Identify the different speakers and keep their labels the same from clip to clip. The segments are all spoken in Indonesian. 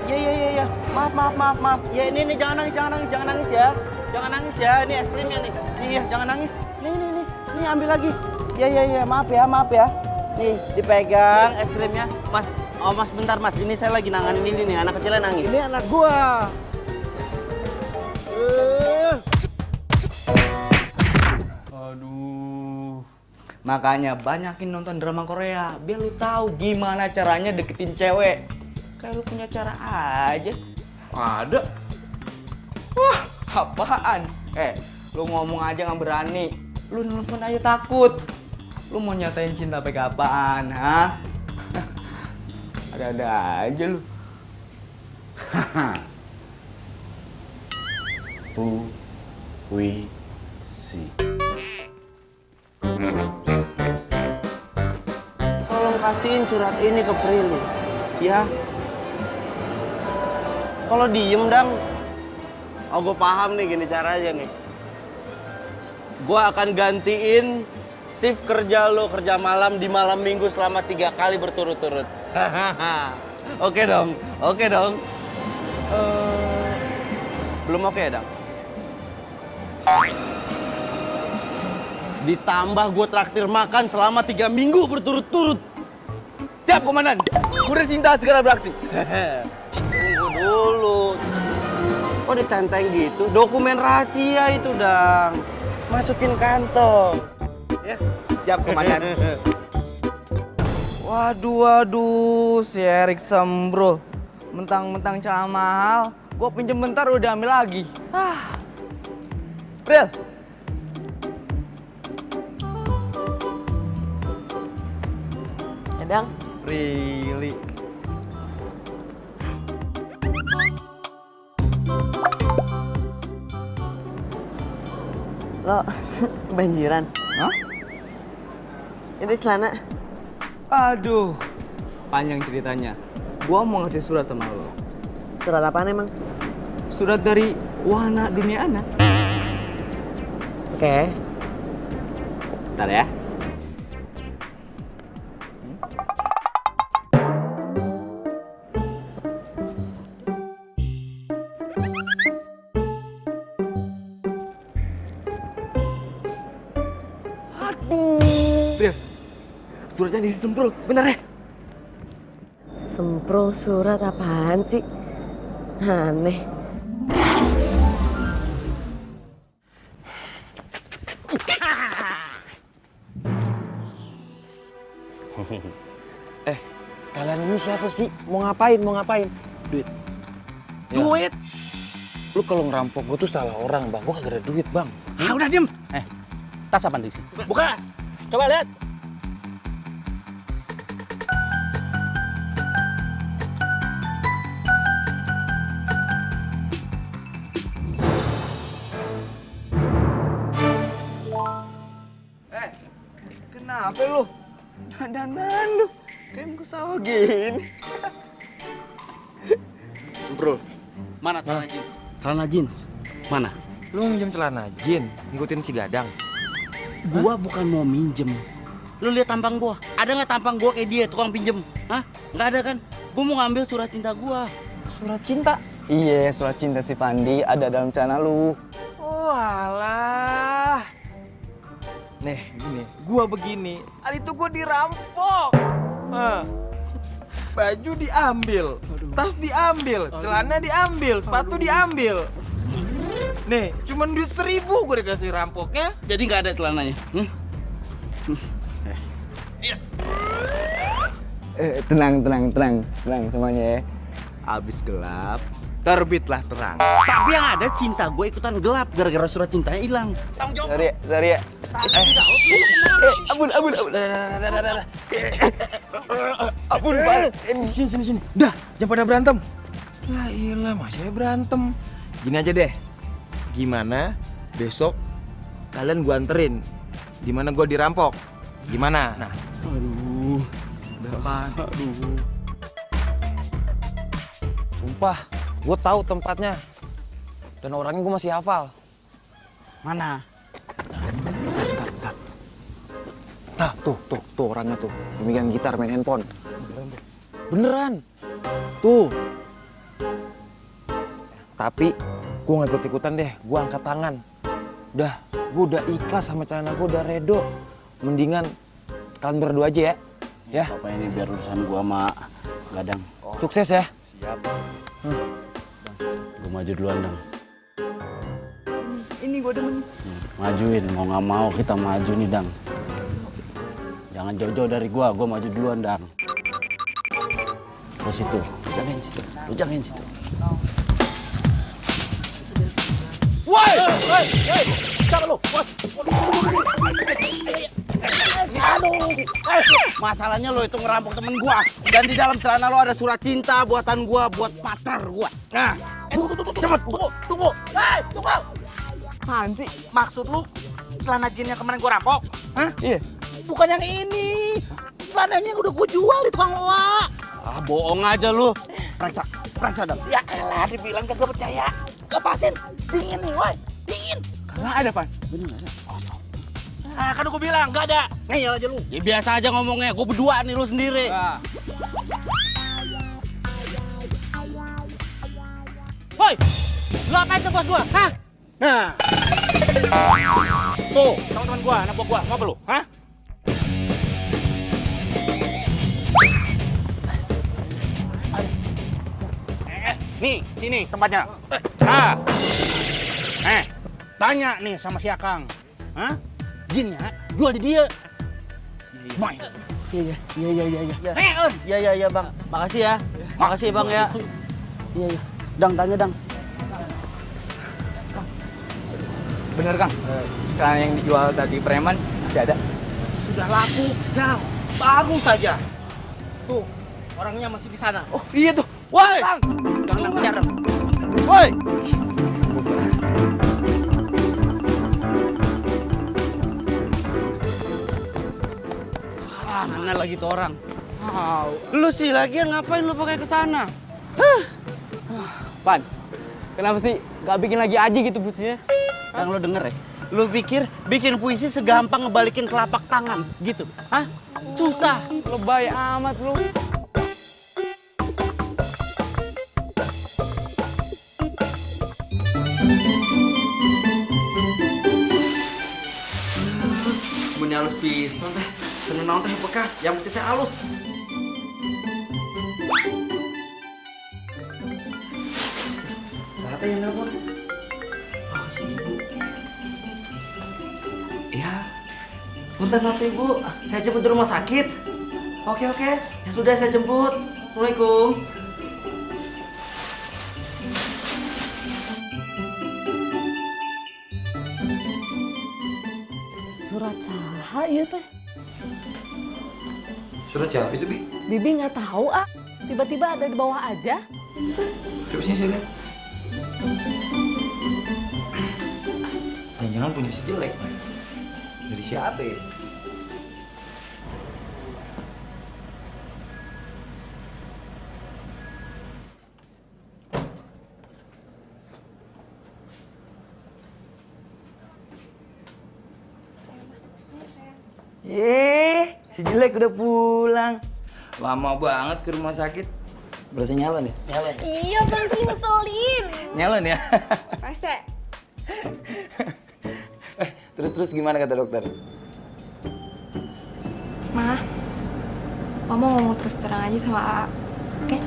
Speaker 1: Iya. Maaf. Ya ini jangan nangis ya. Jangan nangis ya. Ini es krimnya nih. Iya, jangan nangis. Nih ambil lagi. Iya. Maaf ya. Nih, dipegang es krimnya. Mas, Mas bentar Mas. Ini saya lagi nanganin ini nih, anak kecilnya nangis.
Speaker 2: Ini anak gua.
Speaker 3: Aduh. Makanya banyakin nonton drama Korea biar lu tahu gimana caranya deketin cewek. Kayak lu punya cara aja. Ada. Wah, apaan? Lu ngomong aja nggak berani. Lu nelfon aja takut. Lu mau nyatain cinta pakai apaan, ha? Ada-ada aja lu. Who we see.
Speaker 1: Tolong kasihin surat ini ke Prilly, ya. Kalau diem dang, gue paham nih gini caranya nih. Gue akan gantiin shift kerja lo kerja malam di malam minggu selama 3 kali berturut-turut. Oke dong. Belum oke ya, Dang? Ditambah gue traktir makan selama 3 minggu berturut-turut.
Speaker 3: Siap, Komandan. Udah cinta segera beraksi.
Speaker 1: Tunggu dulu. Kok ditenteng gitu? Dokumen rahasia itu, Dang. Masukin kantong. Ya.
Speaker 3: Siap, Komandan. Waduh, si Erik Sembrul. Mentang-mentang cara mahal, gue pinjem bentar udah ambil lagi. Pril.
Speaker 4: Ya, Dang.
Speaker 3: Prilly.
Speaker 4: Lo banjiran.
Speaker 3: Hah?
Speaker 4: Itu celana.
Speaker 3: Aduh, panjang ceritanya. Gua mau ngasih surat sama lo.
Speaker 4: Surat apaan emang?
Speaker 3: Surat dari Wahana Dunia Anak.
Speaker 4: Oke.
Speaker 3: Bentar ya. Aduh. Suratnya diisi Semprul, bener ya?
Speaker 4: Semprul surat apaan sih? Aneh.
Speaker 2: Kalian ini siapa sih? Mau ngapain? Duit.
Speaker 1: Duit.
Speaker 2: Lu kalau ngerampok gue tuh salah orang, Bang. Gue kagak ada duit, Bang.
Speaker 1: Udah diem. Tas apaan di sini? Buka. Coba lihat.
Speaker 3: Kenapa lu? Dandan lu. Kayak muka sawah gini.
Speaker 1: Bro, mana celana jeans? Celana jeans? Mana?
Speaker 2: Lu minjem celana jin, ngikutin si Gadang.
Speaker 1: Gua bukan mau minjem. Lu lihat tampang gua. Ada nggak tampang gua kayak dia tukang pinjem? Hah? Nggak ada kan? Gua mau ngambil surat cinta gua.
Speaker 2: Surat cinta?
Speaker 3: Iya, surat cinta si Pandi ada dalam celana lu.
Speaker 2: Oh alah. Nih, gini. Gua begini. Tadi tuh gua dirampok. Baju diambil, tas diambil, celana diambil, sepatu diambil. Nih, cuman duit 1.000 gue dikasih rampoknya.
Speaker 1: Jadi nggak ada celananya.
Speaker 3: Tenang semuanya ya. Abis gelap, terbitlah terang.
Speaker 1: Tapi yang ada cinta gue ikutan gelap gara-gara surat cintanya hilang. Tanggung jawab.
Speaker 3: Sorry ya. Ampun.
Speaker 2: Ampun, Pak. Sini. Dah, jangan pada berantem. Lah iyalah, masih berantem. Gini aja deh. Gimana besok kalian gua anterin? Gimana gua dirampok? Gimana? Nah.
Speaker 3: Aduh.
Speaker 2: Sumpah, gua tahu tempatnya. Dan orangnya gua masih hafal.
Speaker 1: Mana?
Speaker 2: Tuh orangnya tuh. Megang gitar, main handphone. Beneran. Tuh. Tapi gue gak ikut-ikutan deh, gue angkat tangan. Udah, gue udah ikhlas sama celana gue, udah redo. Mendingan kalian berdua aja ya. Ya.
Speaker 1: Bapak ini biar urusan gua sama Gadang.
Speaker 2: Sukses ya.
Speaker 1: Siap. Gua maju duluan, Dang.
Speaker 5: Ini gue demen.
Speaker 1: Majuin, mau nggak mau kita maju nih, Dang. Jangan jauh-jauh dari gua maju duluan, Dang. Terus situ, lu jagain situ, lu jagain situ. Woi! Siapa lu? Aduh! Masalahnya lo itu ngerampok temen gua. Dan di dalam celana lo ada surat cinta buatan gua buat pacar gua. Nah, cepet, tunggu. Tunggu. Apaan sih? Maksud lu celana jin yang kemarin gua rampok? Hah?
Speaker 2: Iya.
Speaker 1: Bukan yang ini. Celananya udah gua jual di tukang loa. Ah, bohong aja lu. Periksa dong. Ya elah, dibilang kagak percaya. Lepasin. Dingin nih, woi. Dingin.
Speaker 5: Kagak ada, Pan.
Speaker 1: Bener nggak ada? Kosong. Ah, kan gue bilang nggak ada. Ngeyel aja lu. Ya biasa aja ngomongnya. Gue berdua nih, lu sendiri. Woi, lu apain ke bos gua? Hah? Nah. Tuh, teman-teman gua, anak buah gua. Mau apa lu? Hah? Nih, sini tempatnya. Tanya nih sama si Akang. Hah? Jinnya jual di dia. Main.
Speaker 5: Iya.
Speaker 1: On.
Speaker 5: Iya, Bang. Makasih ya. Makasih, Bang ya. Iya.
Speaker 1: Dang, tanya Dang.
Speaker 3: Bener Kang, celana yang dijual tadi preman masih ada.
Speaker 1: Sudah laku, Dang. Baru saja. Tuh, orangnya masih di sana.
Speaker 3: Oh iya tuh.
Speaker 1: Woi!
Speaker 3: Kang, jangan kejar dong.
Speaker 1: Woi! Mana lagi tuh orang? Lu sih lagian ngapain lu pakai ke sana?
Speaker 3: Pan, kenapa sih gak bikin lagi aja gitu puisinya?
Speaker 1: Yang lo denger ya? Lu pikir bikin puisi segampang ngebalikin telapak tangan gitu? Hah? Susah.
Speaker 3: Lebay amat lu. Sebenarnya halus pisan teh. Tenang teh bekas, yang penting teh halus. Saatnya yang nelpon. Oh, si ibu. Ya, punten nanti ibu, saya jemput di rumah sakit. Oke, ya sudah saya jemput. Assalamualaikum.
Speaker 4: Surat saha ieu teh?
Speaker 2: Surat siapa itu, Bi?
Speaker 4: Bibi nggak tahu ah. Tiba-tiba ada di bawah aja.
Speaker 2: Coba sini saya lihat. Jangan punya si jelek, Pak. Dari siapa ya?
Speaker 3: Si jelek udah pulang. Lama banget ke rumah sakit. Berasa nyala nih? Nyala.
Speaker 5: Iya, Bang sih ngeselin.
Speaker 3: Nyala nih ya?
Speaker 5: Rese.
Speaker 3: Terus gimana kata dokter?
Speaker 5: Ma, Mama ngomong terus terang aja sama AA, oke?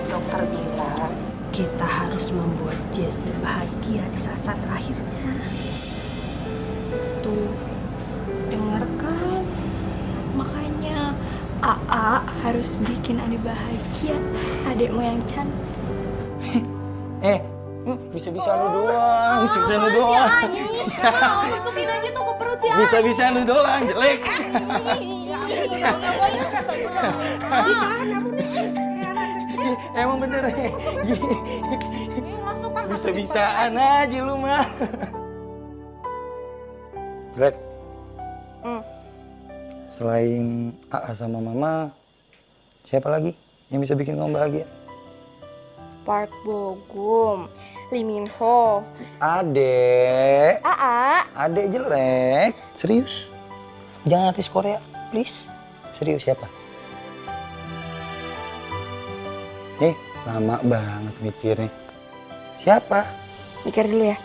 Speaker 6: Dokter bilang kita harus membuat Jessie bahagia di saat-saat terakhirnya.
Speaker 5: Tuh, denger kan? Makanya AA harus bikin Ade bahagia, adekmu yang cantik.
Speaker 3: Bisa-bisa lu doang. Bisa-bisa lu doang.
Speaker 5: Masukin aja tuh ke perut si Ani.
Speaker 3: Bisa-bisa lu doang, jelek. Emang bener ya? Bisa-bisaan aja lu mah.
Speaker 7: Greg, selain AA sama Mama, siapa lagi yang bisa bikin kamu bahagia?
Speaker 5: Park Bogum, Lee Min Ho,
Speaker 7: Adek,
Speaker 5: AA.
Speaker 7: adek jelek. Serius? Jangan artis Korea, please. Serius siapa? Lama banget mikirnya. Siapa?
Speaker 5: Mikir dulu ya.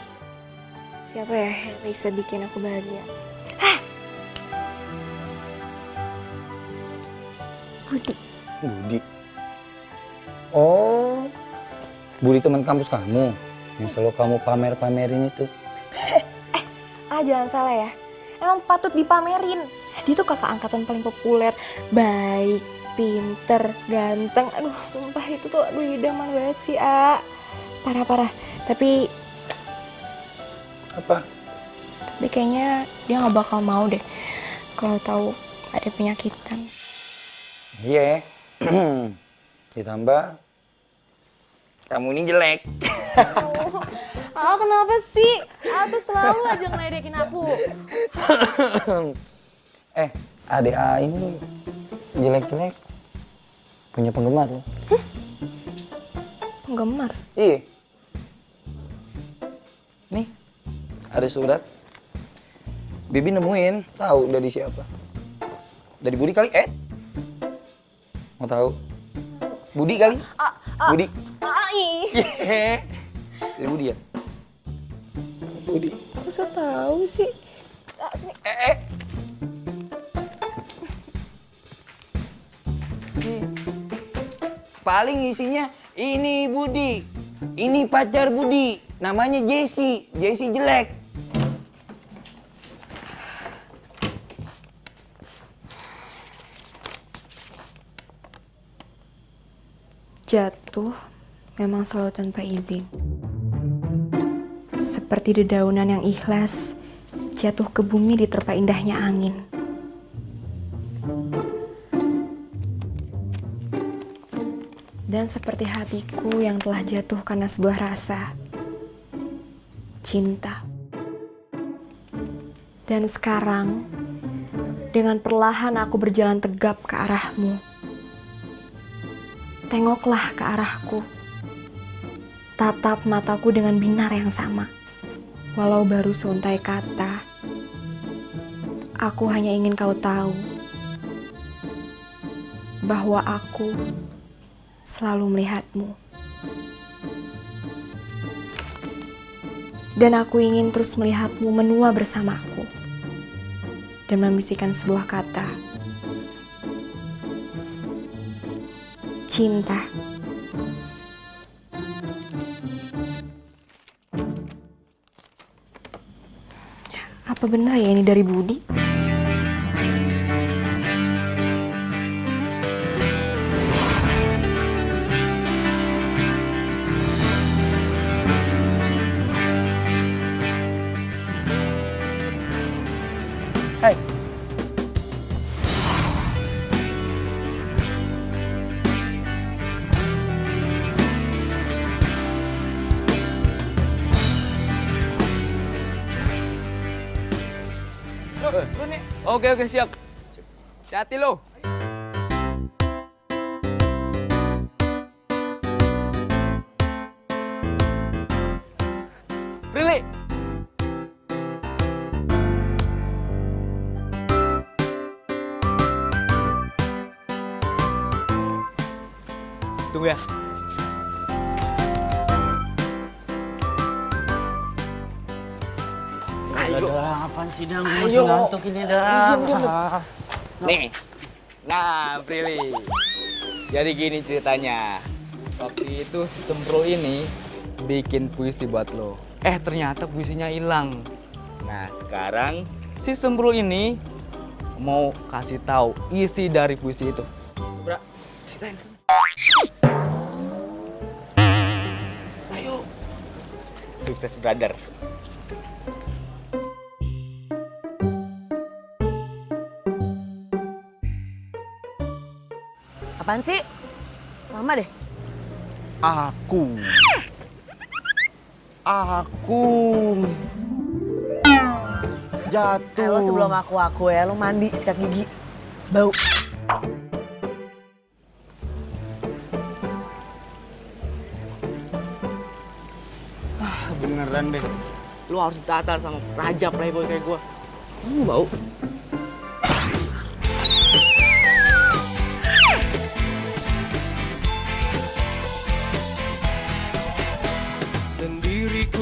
Speaker 5: Siapa ya yang bisa bikin aku bahagia? Budi.
Speaker 7: Budi. Oh, Budi teman kampus kamu yang selalu kamu pamer-pamerin itu.
Speaker 5: Jangan salah ya. Emang patut dipamerin. Dia tuh kakak angkatan paling populer, baik, pinter, ganteng. Aduh, sumpah itu tuh idaman banget sih, Parah-parah. Tapi
Speaker 7: Apa?
Speaker 5: kayaknya dia nggak bakal mau deh kalau tahu ada penyakitan.
Speaker 7: Iya. Ditambah kamu ini jelek.
Speaker 5: Kenapa sih? Tuh selalu aja ngeledekin aku.
Speaker 7: Adik A ini jelek-jelek punya penggemar loh.
Speaker 5: Penggemar?
Speaker 7: Iya. Nih, ada surat. Bibi nemuin, tahu dari siapa? Dari Budi kali, Mau tahu? Budi kali? Budi. Dari Budi ya? Budi.
Speaker 5: Masa tahu sih? Sini.
Speaker 7: Paling isinya ini Budi. Ini pacar Budi. Namanya Jessie. Jessie jelek.
Speaker 5: Jatuh memang selalu tanpa izin. Seperti dedaunan yang ikhlas jatuh ke bumi diterpa indahnya angin. Dan seperti hatiku yang telah jatuh karena sebuah rasa cinta. Dan sekarang dengan perlahan aku berjalan tegap ke arahmu. Tengoklah ke arahku. Tatap mataku dengan binar yang sama. Walau baru seuntai kata, aku hanya ingin kau tahu bahwa aku selalu melihatmu. Dan aku ingin terus melihatmu menua bersamaku dan membisikkan sebuah kata, cinta. Apa benar ya ini dari Budi?
Speaker 1: Hai. Lu nih.
Speaker 3: Oke, siap. Hati-hati lo. Prilly. Tunggu ya.
Speaker 1: Ayo. Apaan sih, Dang? Gue masih ngantuk ini, Dang.
Speaker 3: Nih. Nah, Prilly. Jadi gini ceritanya. Waktu itu si Sempro ini bikin puisi buat lo. Ternyata puisinya hilang. Nah, sekarang si Sempro ini mau kasih tahu isi dari puisi itu. Bra, ceritain. Ayo. Sukses, brother.
Speaker 4: Apaan sih? Lama deh.
Speaker 1: Aku jatuh.
Speaker 4: Lo sebelum aku ya, lo mandi sikat gigi. Bau.
Speaker 3: Beneran deh. Lu harus ditatar sama raja playboy kayak gua. Bau.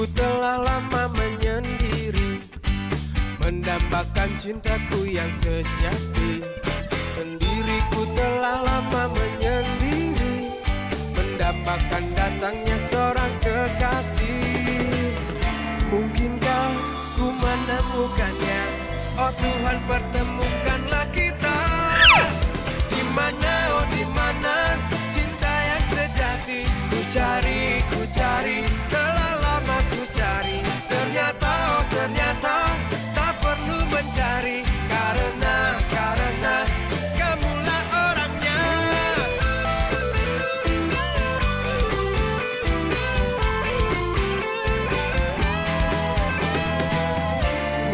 Speaker 8: ku telah lama menyendiri, mendambakan cintaku yang sejati. Sendiri ku telah lama menyendiri, mendambakan datangnya seorang kekasih. Mungkinkah ku menemukannya? Oh Tuhan, pertemukanlah kita. Di mana, oh di mana cinta yang sejati? Ku cari, telah lama ku cari. Ternyata, oh ternyata tak perlu mencari, karena kamulah orangnya.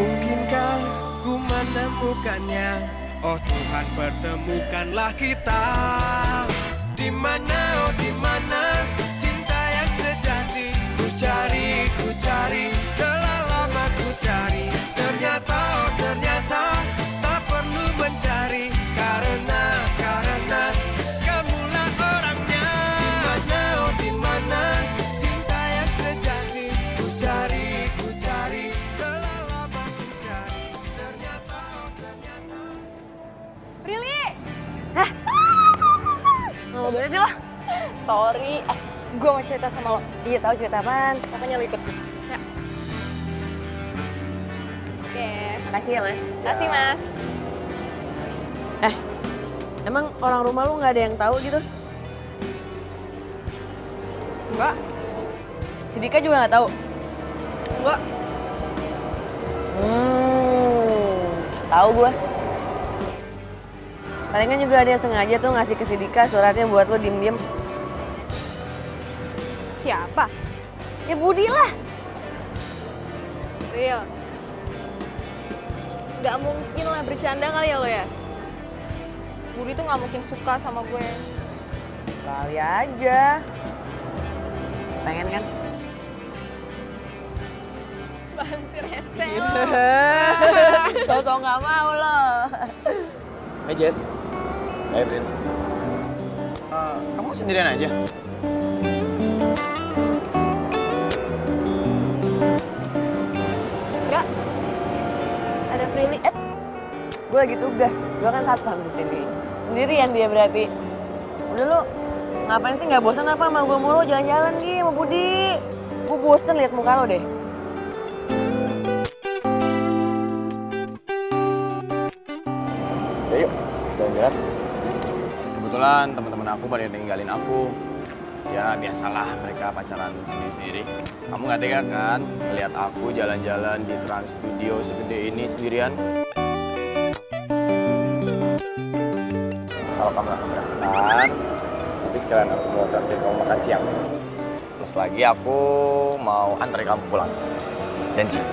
Speaker 8: Mungkinkah ku menemukannya? Oh Tuhan, pertemukanlah kita. Di mana, oh di mana cinta yang sejati? Ku cari, telah lama ku cari. Ternyata, oh ternyata tak perlu mencari, karena kamulah orangnya. Di mana, oh di mana cinta yang sejati? Ku cari, telah lama ku cari. Ternyata, oh ternyata.
Speaker 5: Prilly! Lama banget sih lo? Sorry, gue mau cerita sama lo. Iya, tahu cerita apaan? Makanya lo ikut gue. Ya. Oke.
Speaker 4: Makasih ya, Mas.
Speaker 5: Makasih, Mas.
Speaker 4: Emang orang rumah lu nggak ada yang tahu gitu?
Speaker 5: Enggak.
Speaker 4: Si Dika juga nggak tahu?
Speaker 5: Enggak.
Speaker 4: Tahu gue. Palingan juga ada yang sengaja tuh ngasih ke si Dika suratnya buat lu diem-diem.
Speaker 5: Siapa? Ya Budi lah. Real. Gak mungkin lah, bercanda kali ya lo ya? Budi tuh gak mungkin suka sama gue.
Speaker 4: Kali aja. Pengen kan?
Speaker 5: Bahan si rese lo.
Speaker 4: Sosok nggak mau lo.
Speaker 2: Hai Jess. Hai Prin. Kamu sendirian aja?
Speaker 5: Enggak. Ada Prilly.
Speaker 4: Gue lagi tugas. Gue kan satpam di sini. Sendirian dia berarti. Udah lu ngapain sih, nggak bosan apa sama gue mulu jalan-jalan Gi sama Budi? Gue bosen liat muka lo deh.
Speaker 2: Ya yuk, jalan-jalan. Kebetulan teman-teman aku pada ninggalin aku. Ya biasalah, mereka pacaran sendiri-sendiri. Kamu gak tega kan ngeliat aku jalan-jalan di Trans Studio segede ini sendirian? Kalau kamu gak keberatan, nanti sekalian aku mau traktir kamu makan siang. Plus lagi aku mau antar kamu pulang. Janji.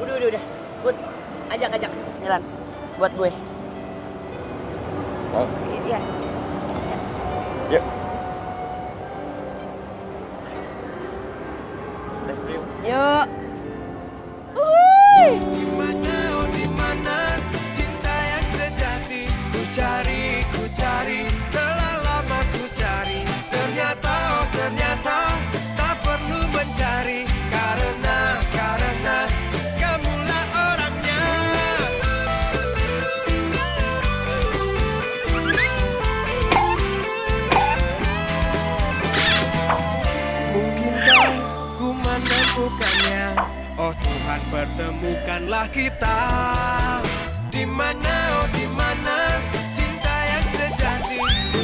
Speaker 4: Udah. Bud, ajak jalan buat gue.
Speaker 2: Oh,
Speaker 4: Iya.
Speaker 2: yuk. Let's go.
Speaker 4: Yuk.
Speaker 8: Di mana, oh di mana cinta yang sejati? Ku cari, telah lama ku cari. Ternyata, oh ternyata tak perlu mencari, karena kamulah orangnya. Mungkinkah ku menemukannya? Oh Tuhan, pertemukanlah kita. Di mana, oh di mana cinta yang sejati? Ku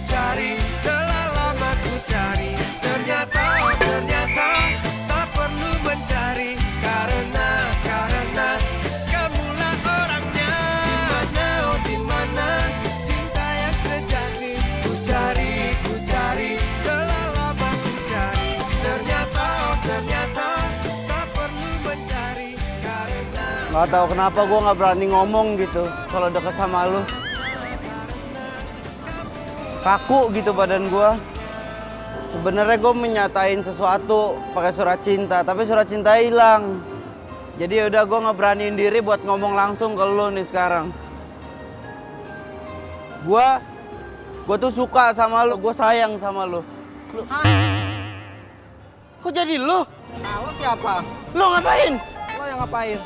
Speaker 8: cari, telah lama ku cari. Ternyata, oh ternyata tak perlu mencari, karena kamulah orangnya. Di mana, oh di mana cinta yang sejati? Ku cari, telah lama ku cari. Ternyata, oh ternyata tak perlu mencari, karena
Speaker 1: Nggak tahu kenapa gue nggak berani ngomong gitu kalau deket sama lu. Kaku gitu badan gue. Sebenarnya gue menyatain sesuatu pakai surat cinta, tapi surat cinta hilang. Jadi udah gue nggak beraniin diri buat ngomong langsung ke lu nih sekarang. Gue tuh suka sama lu, gue sayang sama lu. Kok jadi lo?
Speaker 2: Nah, lo siapa?
Speaker 1: Lo ngapain?
Speaker 2: Lo yang ngapain?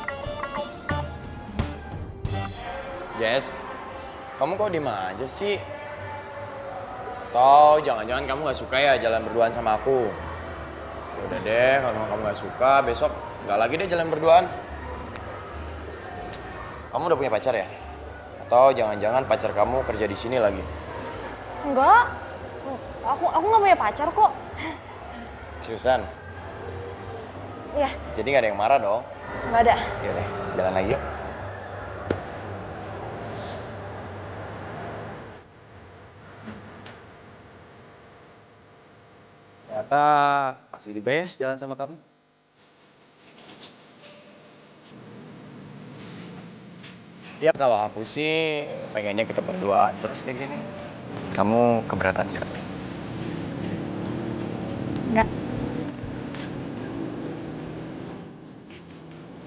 Speaker 9: Jess, kamu kok diem aja sih? Atau jangan-jangan kamu gak suka ya jalan berduaan sama aku? Ya udah deh, kalau kamu gak suka, besok gak lagi deh jalan berduaan. Kamu udah punya pacar ya? Atau jangan-jangan pacar kamu kerja di sini lagi?
Speaker 5: Enggak. Aku nggak punya pacar kok.
Speaker 9: Seriusan?
Speaker 5: Iya,
Speaker 9: Jadi gak ada yang marah dong?
Speaker 5: nggak ada.
Speaker 9: Oke deh, jalan lagi yuk. Ternyata masih di base jalan sama kamu. Ya kalau aku sih pengennya kita berdua terus kayak gini. Kamu keberatan ya?
Speaker 5: Enggak.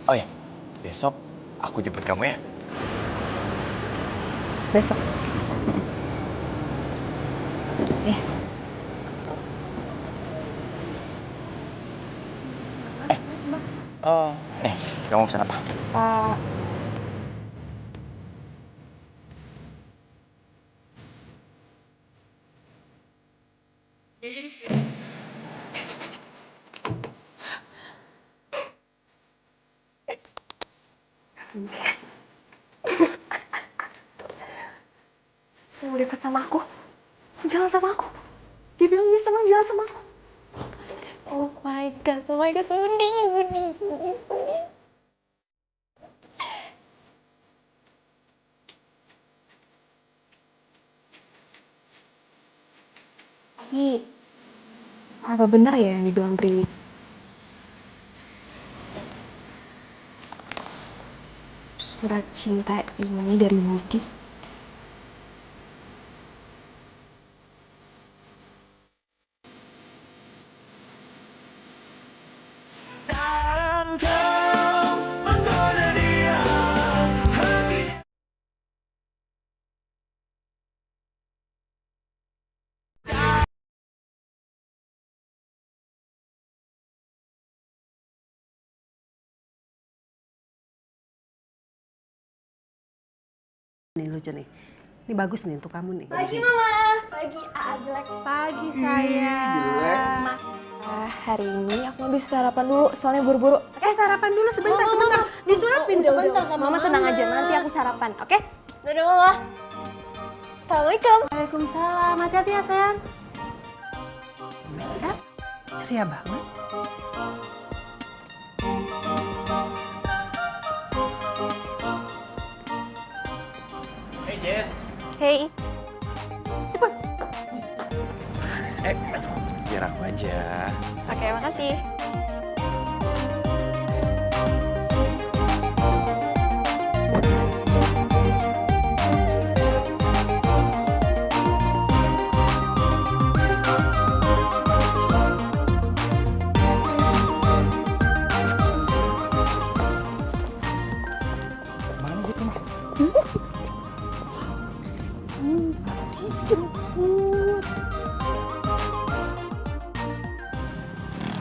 Speaker 9: Oh ya, besok aku jemput kamu ya.
Speaker 5: Besok. Ya.
Speaker 9: Oh, nih, kamu pesan apa?
Speaker 5: Mau dekat sama aku. Jalan sama aku. Dia bilang dia senang jalan sama aku. Oh my god, Budi. Tapi, apa benar ya yang dibilang Prilly? Surat cinta ini dari Budi.
Speaker 6: Nih lucu nih. Ini bagus nih untuk kamu nih.
Speaker 5: Pagi Mama, pagi jelek.
Speaker 6: Pagi sayang.
Speaker 5: Hari ini aku nggak bisa sarapan dulu, soalnya buru-buru.
Speaker 6: Sarapan dulu sebentar, sebentar. Disuapin sebentar sama
Speaker 5: Mama tenang aja, nanti aku sarapan, oke? Dadah Mama. Assalamualaikum.
Speaker 6: Waalaikumsalam. Hati-hati ya sayang. Ceria banget.
Speaker 9: Hey Jess.
Speaker 5: Hey.
Speaker 9: Masuk. Biar aku aja.
Speaker 5: Oke, makasih.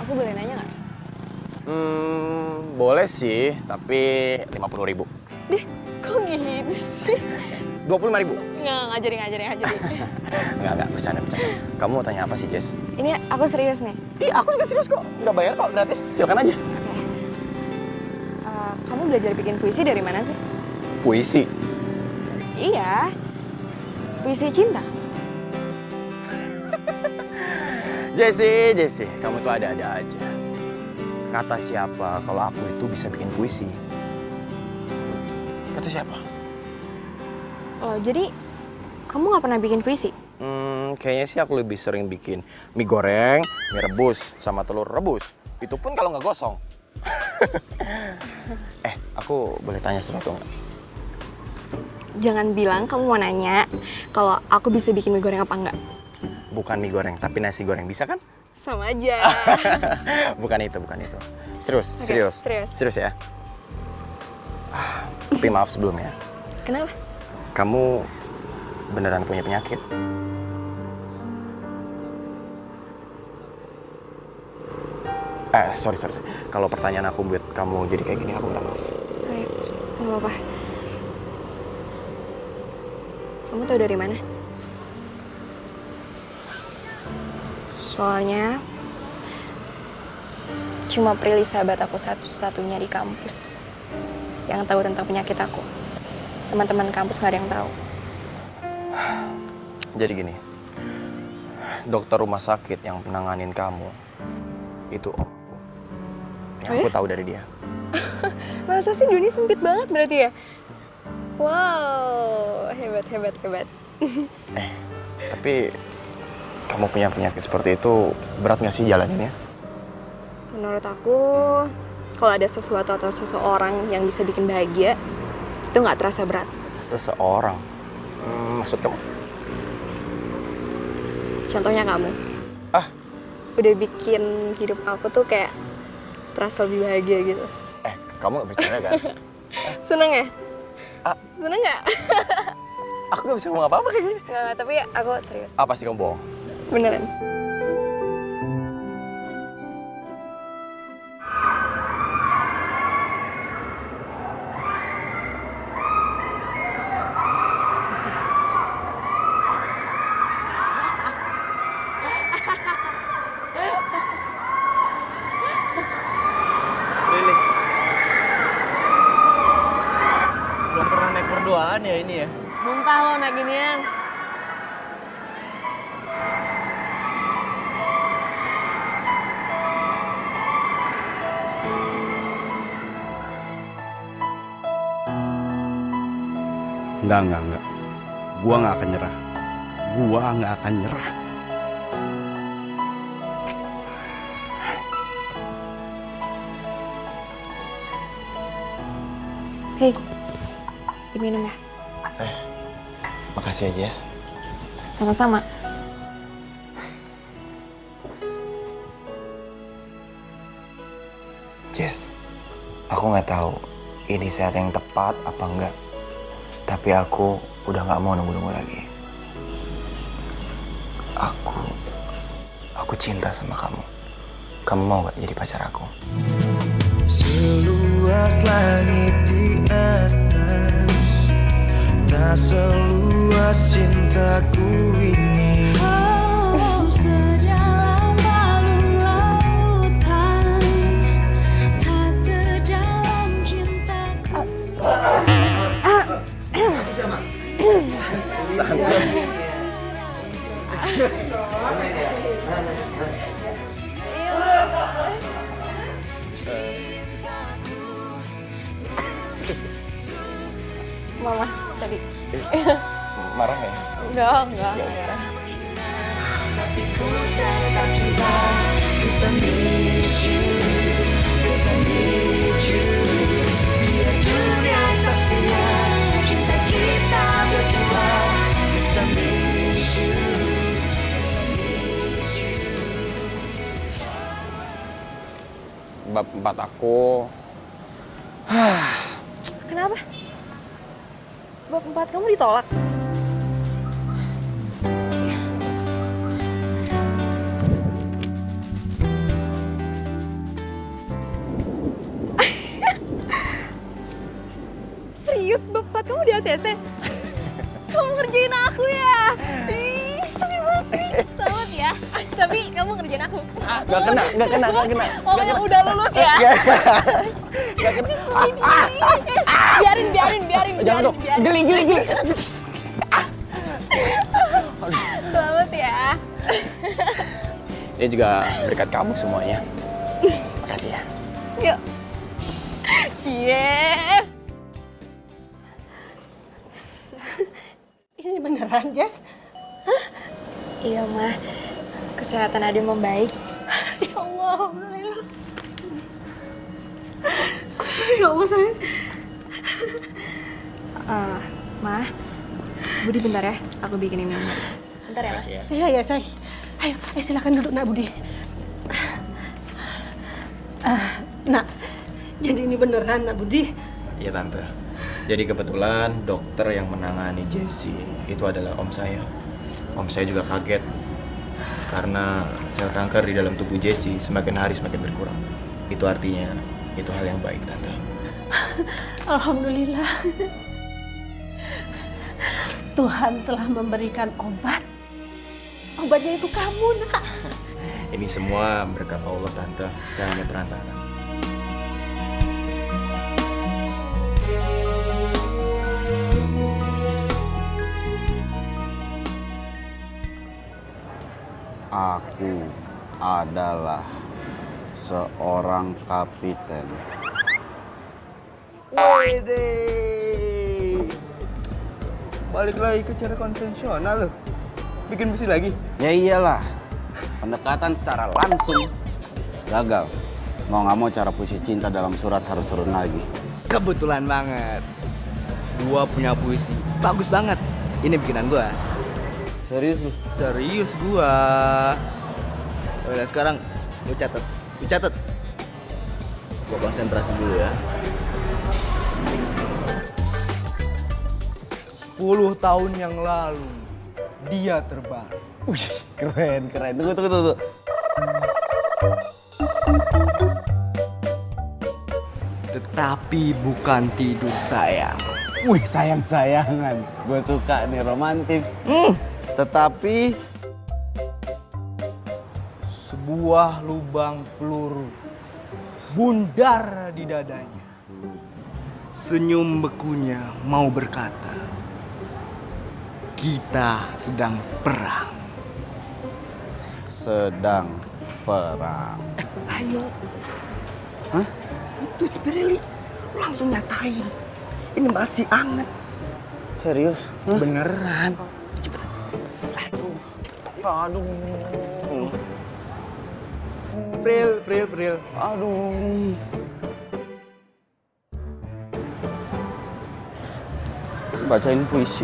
Speaker 5: Aku boleh nanya nggak?
Speaker 9: Boleh sih, tapi 50.000.
Speaker 5: Deh, kok gitu sih?
Speaker 9: 25.000.
Speaker 5: Nggak, ngajarin.
Speaker 9: Enggak, bercanda. Kamu mau tanya apa sih, Jess?
Speaker 5: Ini aku serius nih.
Speaker 9: Ih, aku juga serius kok. Nggak bayar kok, gratis. Silakan aja.
Speaker 5: Oke. Kamu belajar bikin puisi dari mana sih?
Speaker 9: Puisi.
Speaker 5: Iya. Puisi cinta.
Speaker 9: Jesse, kamu tuh ada-ada aja. Kata siapa kalau aku itu bisa bikin puisi? Kata siapa?
Speaker 5: Oh, jadi kamu nggak pernah bikin puisi?
Speaker 9: Kayaknya sih aku lebih sering bikin mie goreng, mie rebus, sama telur rebus. Itu pun kalau nggak gosong. Aku boleh tanya sesuatu nggak?
Speaker 5: Jangan bilang kamu mau nanya kalau aku bisa bikin mie goreng apa enggak.
Speaker 9: Bukan mie goreng, tapi nasi goreng. Bisa kan?
Speaker 5: Sama aja.
Speaker 9: bukan itu. Serius,
Speaker 5: Oke,
Speaker 9: serius.
Speaker 5: serius.
Speaker 9: Serius ya? Tapi maaf sebelumnya.
Speaker 5: Kenapa?
Speaker 9: Kamu beneran punya penyakit? Sorry. Kalau pertanyaan aku buat kamu jadi kayak gini, aku minta maaf.
Speaker 5: Baik, nggak apa-apa. Kamu tahu dari mana? Soalnya cuma Prilly sahabat aku satu-satunya di kampus yang tahu tentang penyakit aku. Teman-teman kampus nggak ada yang tahu.
Speaker 9: Jadi gini, dokter rumah sakit yang menanganin kamu itu om aku. Yang aku tahu dari dia.
Speaker 5: Masa sih dunia sempit banget berarti ya? Wow, hebat.
Speaker 9: Tapi kamu punya penyakit seperti itu, berat nggak sih jalaninnya?
Speaker 5: Menurut aku, kalau ada sesuatu atau seseorang yang bisa bikin bahagia, itu nggak terasa berat.
Speaker 9: Seseorang? Maksud kamu?
Speaker 5: Contohnya kamu. Udah bikin hidup aku tuh kayak terasa lebih bahagia gitu.
Speaker 9: Kamu nggak bercanda kan?
Speaker 5: Seneng ya? Seneng nggak?
Speaker 9: Aku nggak bisa ngomong apa-apa kayak gini.
Speaker 5: Nggak, tapi aku serius.
Speaker 9: Apa sih kamu bohong?
Speaker 5: Beneran.
Speaker 2: Lili. Belum pernah naik berduaan ya ini ya?
Speaker 4: Muntah lo naik ginian.
Speaker 1: Enggak. Gua nggak akan nyerah. Gua nggak akan nyerah.
Speaker 5: Hei, diminum ya?
Speaker 9: Makasih ya, Jess.
Speaker 5: Sama-sama.
Speaker 9: Jess, aku nggak tahu ini saat yang tepat apa enggak. Tapi aku udah nggak mau nunggu-nunggu lagi. Aku cinta sama kamu. Kamu mau nggak jadi pacar aku?
Speaker 8: Seluas langit di atas, tak seluas cintaku ini.
Speaker 10: Sejalan balung lautan, tak sejalan cintaku.
Speaker 5: Mama tadi.
Speaker 9: Marah ya?
Speaker 5: Enggak marah.
Speaker 10: Tapi ku tetap cinta, bisa miss you. Biar dunia saksinya, cinta kita berdua, bisa miss you.
Speaker 9: Bab 4 aku.
Speaker 5: Kenapa? Bab 4 kamu ditolak? Serius, bab 4 kamu di ACC? Kamu ngerjain aku ya? Ih, sedih banget sih. Selamat ya. Tapi kamu ngerjain aku.
Speaker 9: Gak kena.
Speaker 5: Pokoknya udah lulus ya.
Speaker 9: Gak kena.
Speaker 5: Biarin.
Speaker 9: Jangan dong. Geli.
Speaker 5: Selamat ya.
Speaker 9: Ini juga berkat kamu semuanya. Makasih ya.
Speaker 5: Yuk. Cie.
Speaker 6: Ini beneran, Jess?
Speaker 5: Iya, Ma. Kesehatan Adi membaik.
Speaker 6: Ya Allah, alhamdulillah. Ya Allah, sayang.
Speaker 5: Ma, Budi bentar ya. Aku bikinin minum. Bentar ya, Ma.
Speaker 6: Iya, sayang. Ayo, silakan duduk, Nak Budi. Nak, jadi ini beneran, Nak Budi?
Speaker 9: Iya, Tante. Jadi kebetulan dokter yang menangani Jessie itu adalah om saya. Om saya juga kaget
Speaker 2: Karena sel kanker di dalam tubuh Jessie semakin hari semakin berkurang. Itu artinya itu hal yang baik, Tante.
Speaker 6: Alhamdulillah. Tuhan telah memberikan obat. Obatnya itu kamu, Nak.
Speaker 2: Ini semua berkat Allah, Tante. Saya hanya perantara.
Speaker 11: Aku adalah seorang kapiten.
Speaker 7: Wede. Balik lagi ke cara konvensional loh. Bikin besi lagi.
Speaker 11: Ya iyalah, pendekatan secara langsung gagal. Mau nggak mau cara puisi cinta dalam surat harus turun lagi.
Speaker 3: Kebetulan banget. Gua punya puisi. Bagus banget. Ini bikinan gua.
Speaker 11: Serius lu?
Speaker 3: Serius gua. Udah sekarang lu catat. Lu catat. Gua konsentrasi dulu ya. 10 tahun yang lalu dia terbang.
Speaker 11: Wih, keren. Tunggu.
Speaker 3: Tetapi bukan tidur sayang.
Speaker 11: Wih, sayang-sayangan. Gue suka nih, romantis. Tetapi
Speaker 3: Sebuah lubang peluru bundar di dadanya. Senyum bekunya mau berkata, kita sedang perang.
Speaker 11: sedang perang.
Speaker 3: Ayo. Hah? Itu si Pirelli. Langsung nyatain. Ini masih anget.
Speaker 11: Serius?
Speaker 3: Beneran. Cepetan.
Speaker 11: Aduh.
Speaker 3: Pril.
Speaker 11: Aduh. Bacain puisi.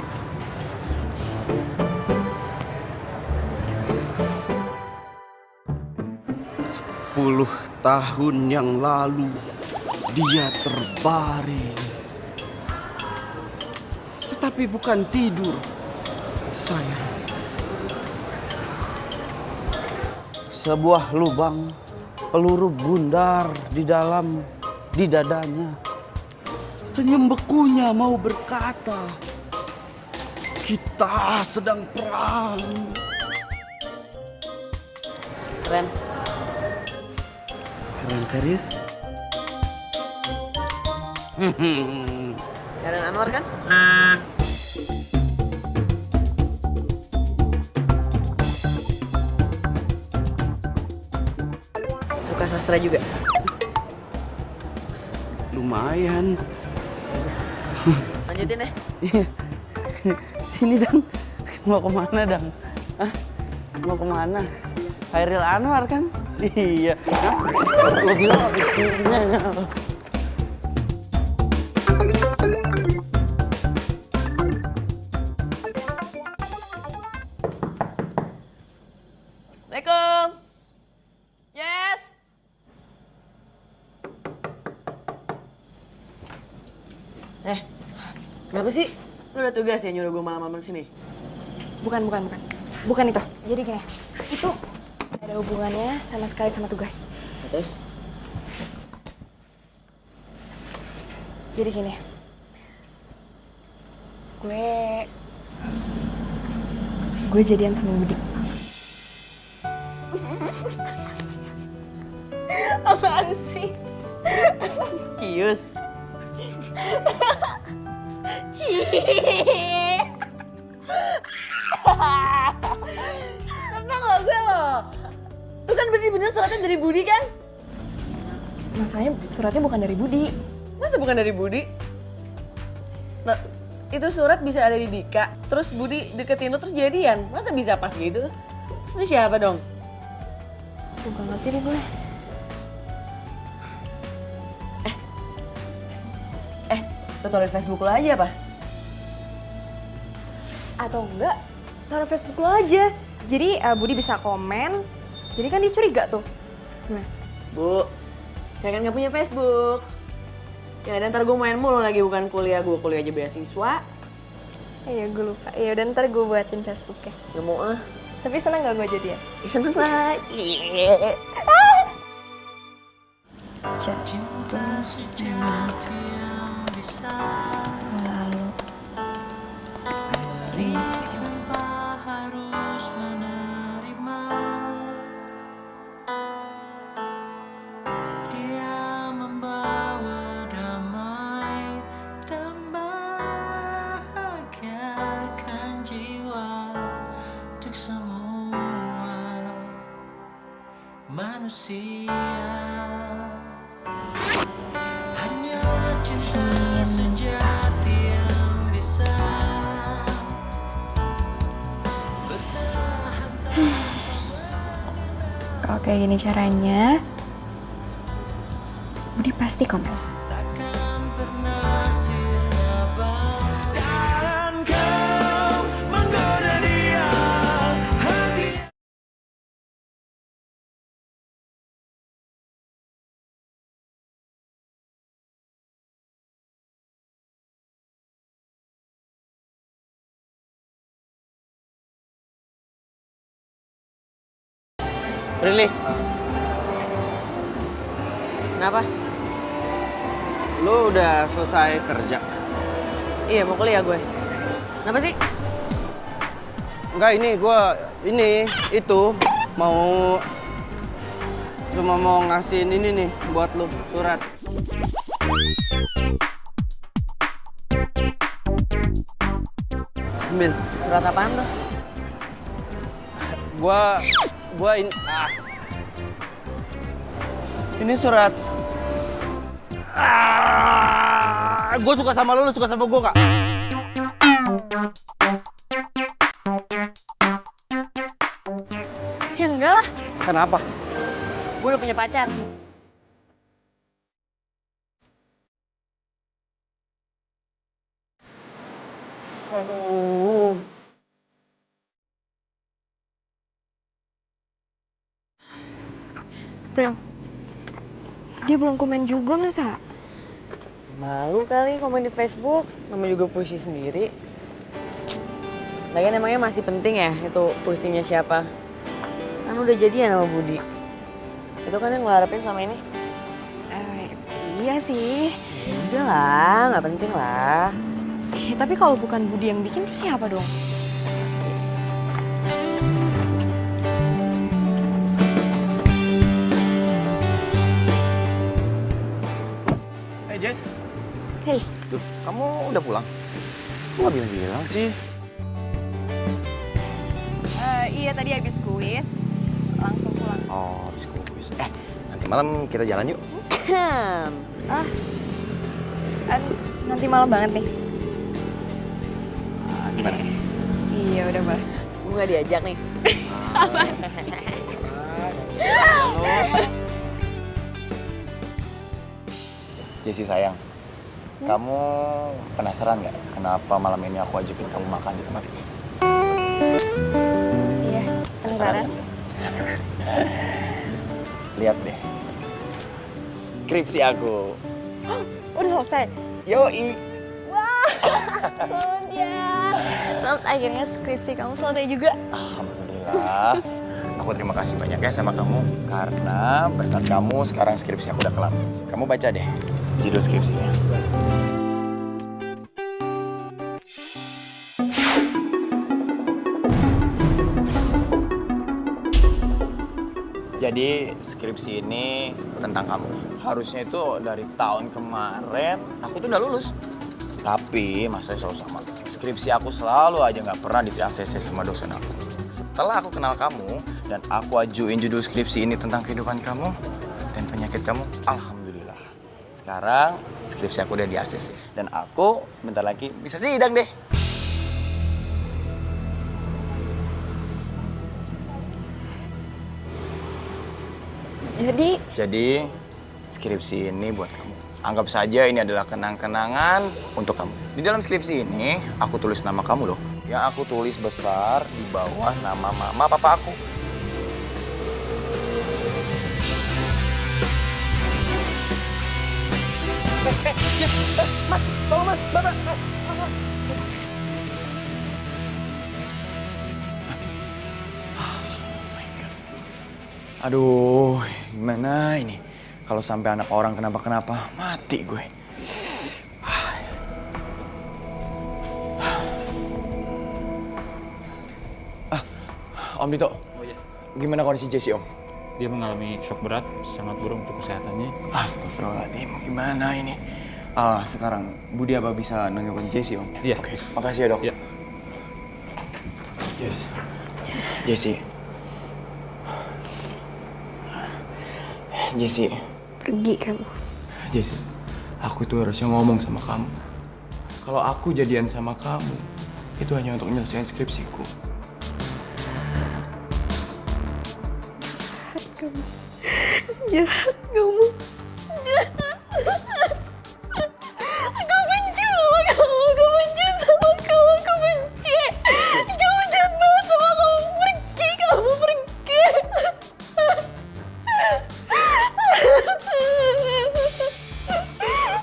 Speaker 11: Sepuluh tahun yang lalu dia terbaring. Tetapi bukan tidur, sayang. Sebuah lubang peluru bundar di dadanya. Senyum bekunya mau berkata, kita sedang perang.
Speaker 4: Keren.
Speaker 11: Keren serius?
Speaker 4: Karen Anwar kan? Suka sastra juga?
Speaker 11: Lumayan.
Speaker 4: Lanjutin deh.
Speaker 11: Iya. Sini Dang. Mau kemana Dang? Hah? Mau kemana? Hairil Anwar kan? Iya. Hah? Lo bilang habis filmnya.
Speaker 4: Assalamualaikum. Yes. Kenapa sih? Lu udah tugas ya nyuruh gue malam-malam sini?
Speaker 5: Bukan. Bukan itu. Jadi gini, itu ada hubungannya sama sekali sama tugas.
Speaker 4: Terus?
Speaker 5: Jadi gini, gue jadian sama Budi.
Speaker 4: Apaan sih? Kius. Seneng loh gue loh. Tuh kan bener-bener suratnya dari Budi kan?
Speaker 5: Masalahnya suratnya bukan dari Budi.
Speaker 4: Masa bukan dari Budi? Nah, itu surat bisa ada di Dika, terus Budi deketin lu terus jadian. Masa bisa pas gitu? Terus itu siapa dong?
Speaker 5: Gue gak ngerti deh gue.
Speaker 4: Lu taruh di Facebook lo aja apa?
Speaker 5: Atau enggak, taruh Facebook lo aja. Jadi Budi bisa komen, jadi kan dia curiga tuh. Gimana?
Speaker 4: Bu, saya kan nggak punya Facebook. Ya dan ntar gue main mulu lagi, bukan kuliah. Gue kuliah aja beasiswa.
Speaker 5: Iya gue lupa. Ya udah ntar gue buatin Facebooknya.
Speaker 4: Gak mau ah.
Speaker 5: Tapi seneng gak gue jadian?
Speaker 4: Seneng lah.
Speaker 5: Jatuh selalu berisik.
Speaker 10: harus menerima dia membawa damai dan bahagiakan jiwa untuk semua manusia. Hanya cinta sejati yang bisa
Speaker 5: Kalau kayak gini caranya, Budi pasti komen.
Speaker 8: Jangan kau menggoda dia, hati.
Speaker 1: Prilly,
Speaker 4: Kenapa?
Speaker 1: lu udah selesai kerja?
Speaker 4: Iya, mau kuliah gue. Kenapa sih?
Speaker 1: Enggak, itu cuma mau ngasihin ini nih buat lu, surat. Ambil.
Speaker 4: Surat apaan tuh?
Speaker 1: Ini surat. Gue suka sama lu suka sama gue gak?
Speaker 4: Ya enggak lah,
Speaker 1: Kenapa?
Speaker 4: gue udah punya pacar.
Speaker 5: Pril, dia belum komen juga masa?
Speaker 4: Malu kali komen di Facebook, namanya juga puisi sendiri. Lagian emangnya masih penting ya itu puisinya siapa? Kan udah jadian sama Budi. Itu kan yang lo harapin sama ini.
Speaker 5: Iya sih.
Speaker 4: Ya udah lah, nggak penting lah.
Speaker 5: Tapi kalau bukan Budi yang bikin, terus siapa dong?
Speaker 9: Hey Jess,
Speaker 5: Hei,
Speaker 9: duh, kamu udah pulang? Kok nggak bilang-bilang sih?
Speaker 5: iya tadi habis kuis, langsung pulang.
Speaker 9: Oh, habis kuis. Nanti malam kita jalan yuk.
Speaker 5: Nanti malam banget nih.
Speaker 9: Gimana?
Speaker 5: Iya udah boleh.
Speaker 4: Gue nggak diajak nih.
Speaker 9: Jessie sayang, kamu penasaran nggak kenapa malam ini aku ajakin kamu makan di tempat ini?
Speaker 5: Iya, penasaran.
Speaker 9: Lihat deh, skripsi aku.
Speaker 5: Udah selesai?
Speaker 9: Yoi.
Speaker 5: Selamat ya. Selamat akhirnya skripsi kamu selesai juga.
Speaker 9: Alhamdulillah. Aku terima kasih banyak ya sama kamu. Karena berkat kamu sekarang skripsi aku udah kelar. Kamu baca deh judul skripsinya. Jadi skripsi ini tentang kamu. Harusnya itu dari tahun kemarin aku tuh udah lulus. Tapi masalahnya selalu sama. Skripsi aku selalu aja nggak pernah di ACC sama dosen aku. Setelah aku kenal kamu dan aku ajuin judul skripsi ini tentang kehidupan kamu dan penyakit kamu, alhamdulillah. Sekarang skripsi aku udah di ACC dan aku bentar lagi bisa sidang deh. Jadi skripsi ini buat kamu. Anggap saja ini adalah kenang-kenangan untuk kamu. Di dalam skripsi ini, aku tulis nama kamu loh. Yang aku tulis besar di bawah nama mama papa aku. Mas, tolong mas, bapak. Aduh, gimana ini? Kalau sampai anak orang kenapa-kenapa, mati gue. Om Dito, gimana kondisi Jessie, Om?
Speaker 12: Dia mengalami shock berat, sangat buruk untuk kesehatannya.
Speaker 9: Astagfirullahaladzim, gimana ini? Sekarang Budi apa bisa nengokin Jessie, Om?
Speaker 12: Iya.
Speaker 9: Oke, makasih ya, Dok.
Speaker 12: Iya.
Speaker 9: Yes. Jessie. Jessie.
Speaker 5: Pergi kamu.
Speaker 9: Jessie, aku itu harusnya ngomong sama kamu. Kalau aku jadian sama kamu, itu hanya untuk menyelesaikan skripsiku.
Speaker 5: Jahat kamu. Jahat. Aku benci sama kamu. Aku benci sama kamu. Aku benci. Kamu jahat banget sama kamu. Pergi kamu, pergi.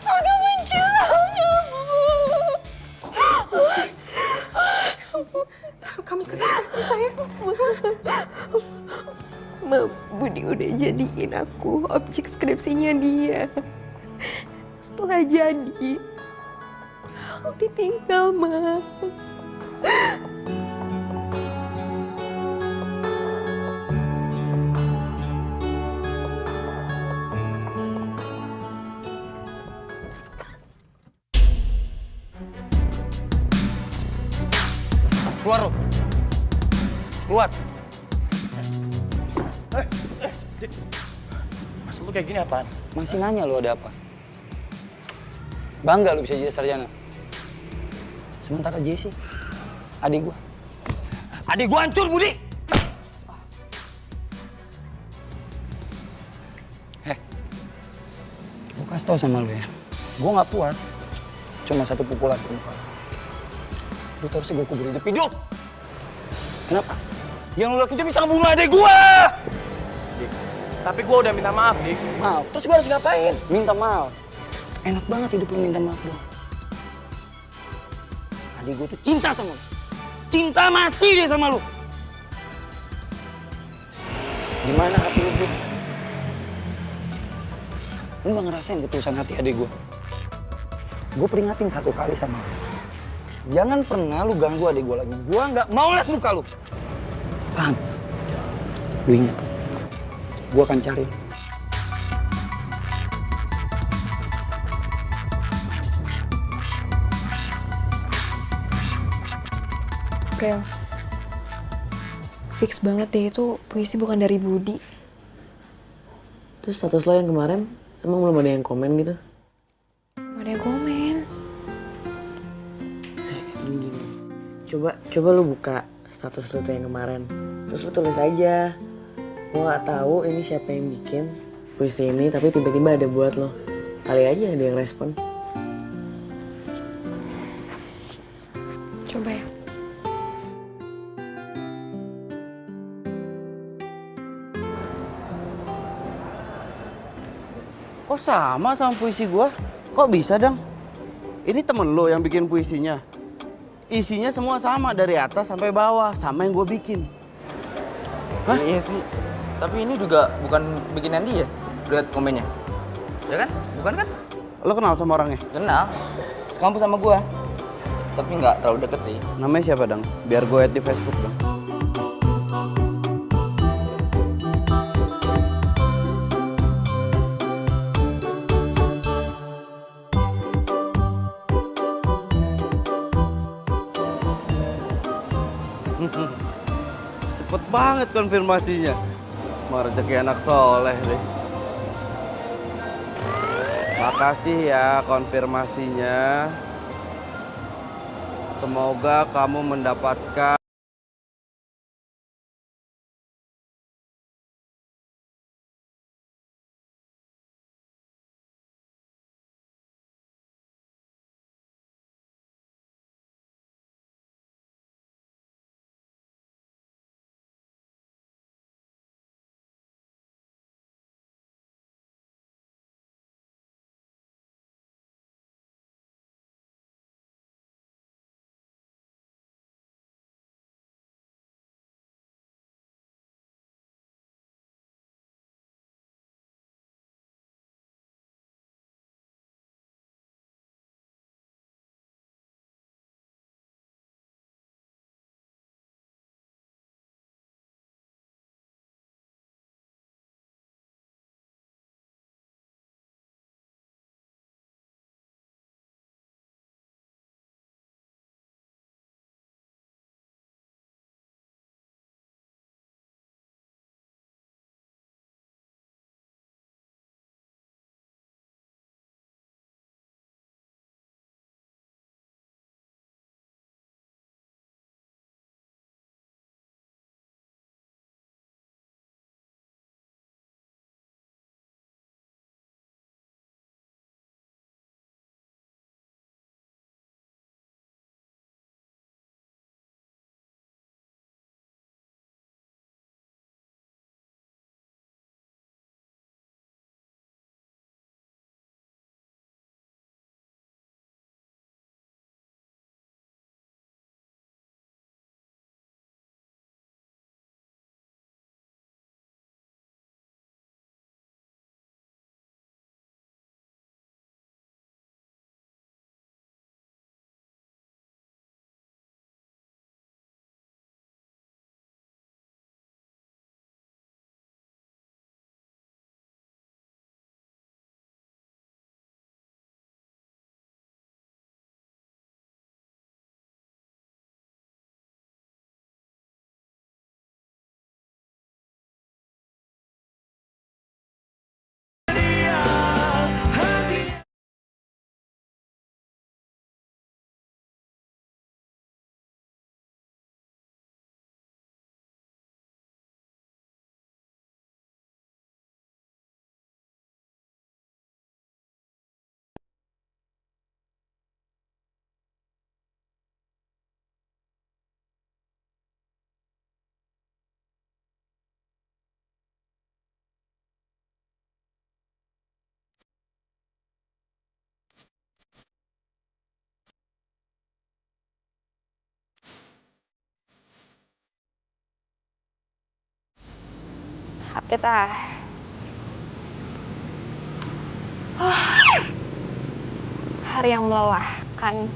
Speaker 5: Aku benci sama kamu. Kamu kenapa sih sayang? Budi udah jadiin aku objek skripsinya dia. Setelah jadi, aku ditinggal, Ma.
Speaker 9: Keluar lo. Keluar. Maksud lu kayak gini apaan?
Speaker 11: Masih nanya lu ada apa? Bangga lu bisa jadi sarjana. Sementara Jessie, adik gua.
Speaker 9: Adik gua hancur, Budi!
Speaker 11: Gua kasih tau sama lu ya. Gua nggak puas. Cuma satu pukulan ke muka lu. Lu tuh harusnya gua kuburin hidup. Kenapa?
Speaker 9: Yang lu lakuin itu bisa ngebunuh adik gua! Tapi gua udah minta maaf, Dik.
Speaker 11: Maaf. Terus gua harus ngapain? Minta maaf. Enak banget hidup lu minta maaf doang. Adik gua tuh cinta sama lu. Cinta mati dia sama lu. Gimana hati lu, Bud? Lu gak ngerasain ketulusan hati adik gua? Gua peringatin satu kali sama lu. Jangan pernah lu ganggu adik gua lagi. Gua nggak mau lihat muka lu. Paham? Lu ingat? Gua akan cari lu.
Speaker 5: Prel, fix banget deh itu puisi bukan dari Budi.
Speaker 4: Terus status lo yang kemarin, emang belum ada yang komen gitu?
Speaker 5: Gak ada yang komen.
Speaker 4: Gini. Coba lu buka status lu tuh yang kemarin. Terus lu tulis aja. Gue gak tahu ini siapa yang bikin puisi ini, tapi tiba-tiba ada buat lo. Kali aja ada yang respon.
Speaker 5: Coba ya.
Speaker 11: Kok sama puisi gua? Kok bisa, Dang? Ini temen lo yang bikin puisinya. Isinya semua sama dari atas sampai bawah, sama yang gua bikin.
Speaker 3: Hah? Iya sih. Tapi ini juga bukan bikinan dia. Lihat komennya. Ya kan? Bukan kan?
Speaker 11: Lo kenal sama orangnya?
Speaker 3: Kenal. Sekampus sama gua. Tapi nggak terlalu deket sih.
Speaker 11: Namanya siapa, Dang? Biar gue add di Facebook, Dang. Cepet banget konfirmasinya. Mau rezeki anak soleh deh. Makasih ya konfirmasinya. Semoga kamu mendapatkan
Speaker 5: Update ah. Hari yang melelahkan.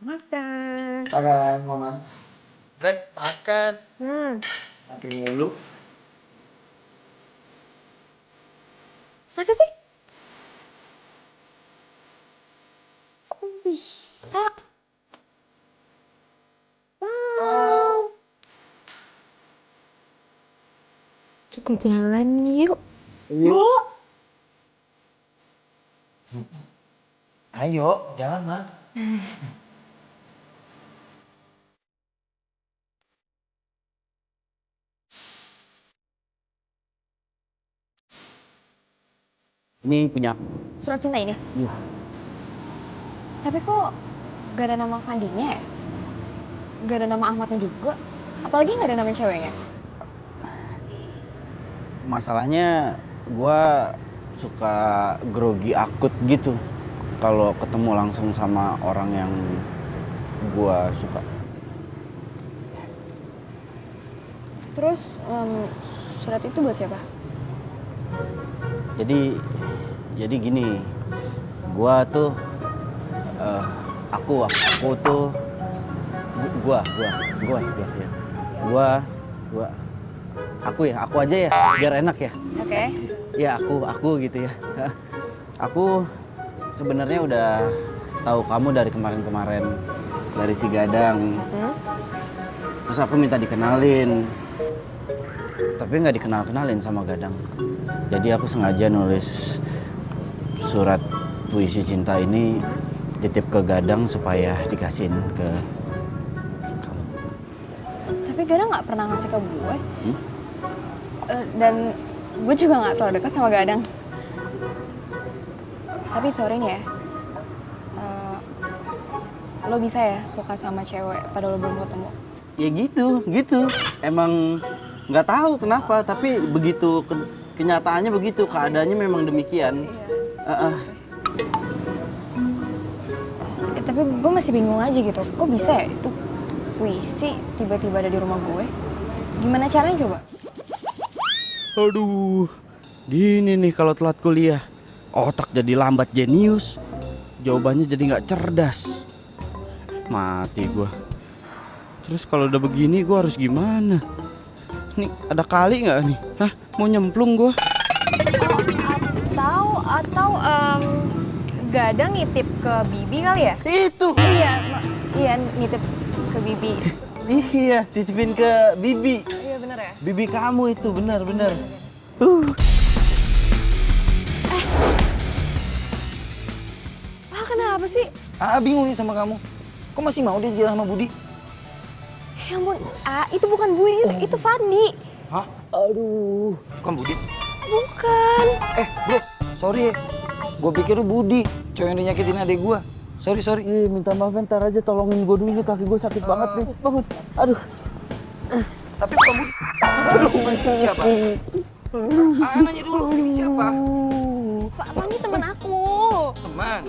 Speaker 11: Makan.
Speaker 2: Makan, Mama. Rek, makan.
Speaker 11: Makan mulu.
Speaker 5: Masa sih? Kok bisa? Wow. Kita jalan yuk.
Speaker 11: Yuk. Ayo, jalan mah. Ini punya.
Speaker 5: Surat cinta ini?
Speaker 11: Iya.
Speaker 5: Tapi kok gak ada nama Fandinya ya? Gak ada nama Ahmadnya juga? Apalagi gak ada nama ceweknya?
Speaker 7: Masalahnya gua suka grogi akut gitu kalau ketemu langsung sama orang yang gua suka.
Speaker 5: Terus surat itu buat siapa?
Speaker 7: Jadi gini, gua tuh aku tuh gua ya. Aku aja ya, biar enak ya.
Speaker 5: Oke.
Speaker 7: Ya aku gitu ya. Aku sebenarnya udah tahu kamu dari kemarin-kemarin, dari si Gadang. Terus aku minta dikenalin, tapi nggak dikenalin sama Gadang. Jadi aku sengaja nulis surat puisi cinta ini titip ke Gadang supaya dikasihin ke kamu.
Speaker 5: Tapi Gadang nggak pernah ngasih ke gue. Dan gue juga nggak terlalu dekat sama Gadang. Tapi sorry nih ya, lo bisa ya suka sama cewek padahal lo belum ketemu?
Speaker 7: Ya gitu. Emang nggak tahu kenapa, tapi begitu kenyataannya begitu, keadaannya memang demikian.
Speaker 5: Tapi gue masih bingung aja gitu, kok bisa ya itu puisi tiba-tiba ada di rumah gue? Gimana caranya coba?
Speaker 7: Aduh, gini nih kalau telat kuliah, otak jadi lambat jenius, jawabannya jadi nggak cerdas, mati gua. Terus kalau udah begini gua harus gimana? Nih ada kali nggak nih? Hah, mau nyemplung gua?
Speaker 5: Atau Gadang nitip ke Bibi kali ya?
Speaker 7: Itu.
Speaker 5: Iya nitip ke Bibi.
Speaker 7: Iya, titipin ke Bibi.
Speaker 5: Iya bener ya?
Speaker 7: Bibi kamu itu benar.
Speaker 5: Kenapa sih?
Speaker 11: Bingung nih sama kamu. Kok masih mau dia jalan sama Budi?
Speaker 5: Ya ampun, itu bukan Budi, itu Fandi.
Speaker 11: Hah? Aduh, bukan Budi?
Speaker 5: Bukan.
Speaker 11: Bro, sorry ya. Gue pikir lu Budi, cowok yang dinyakitin adik gue. Sorry.
Speaker 7: Minta maaf, ntar aja tolongin gue dulu, kaki gue sakit banget nih. Bangun. Aduh.
Speaker 11: Tapi bukan Budi. Aduh, siapa? Nanya dulu, ini siapa?
Speaker 5: Fandi teman aku.
Speaker 11: Teman.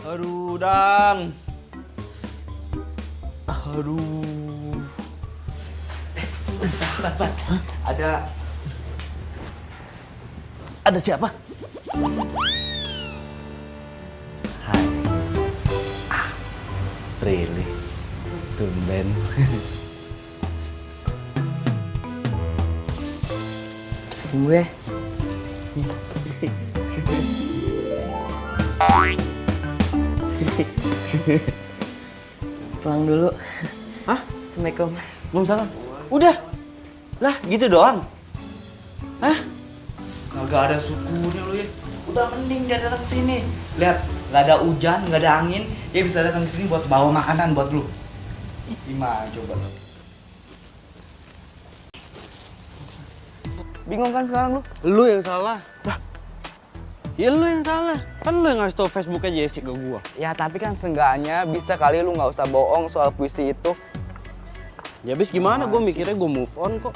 Speaker 7: Aduh, Dang. Aduh.
Speaker 3: Pan.
Speaker 7: Ada siapa? Hai. Really? Tumben.
Speaker 3: Sembuh ya? Pulang dulu.
Speaker 7: Hah?
Speaker 3: Assalamualaikum.
Speaker 7: Waalaikumsalam. Udah. Lah, gitu doang. Hah?
Speaker 3: Kagak ada sukunya lu ya. Udah mending dia datang ke sini. Lihat, nggak ada hujan, nggak ada angin, dia bisa datang ke sini buat bawa makanan buat lu. Gimana coba? Bingung kan sekarang lu?
Speaker 7: Lu yang salah. Ya lu yang salah. Kan lu yang ngasih tau Facebooknya Jesse ke gua.
Speaker 3: Ya tapi kan seenggaknya bisa kali lu nggak usah bohong soal puisi itu.
Speaker 7: Ya abis gimana, gue mikirnya gue move on kok.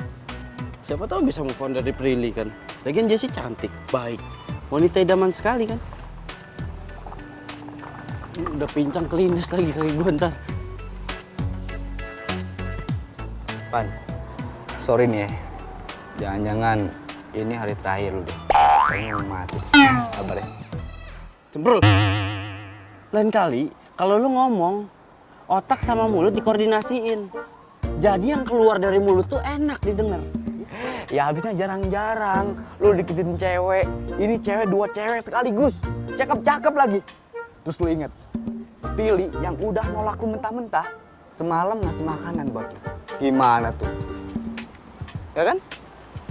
Speaker 7: Siapa tahu bisa move on dari Prilly kan. Lagian Jessie cantik, baik. Wanita idaman sekali kan. Udah pincang kelindes lagi kaki gue ntar.
Speaker 3: Pan, sorry nih ya. Jangan-jangan ini hari terakhir lu deh. Kayaknya mau mati. Sabar ya.
Speaker 7: Cembrul. Lain kali, kalau lu ngomong, otak sama mulut dikoordinasiin. Jadi yang keluar dari mulut tuh enak didengar.
Speaker 3: Ya habisnya jarang-jarang lu deketin cewek. Ini cewek 2 cewek sekaligus. Cakep-cakep lagi. Terus lu inget, Spilly yang udah nolak lu mentah-mentah semalam ngasih makanan buat lu. Gimana tuh? Ya kan?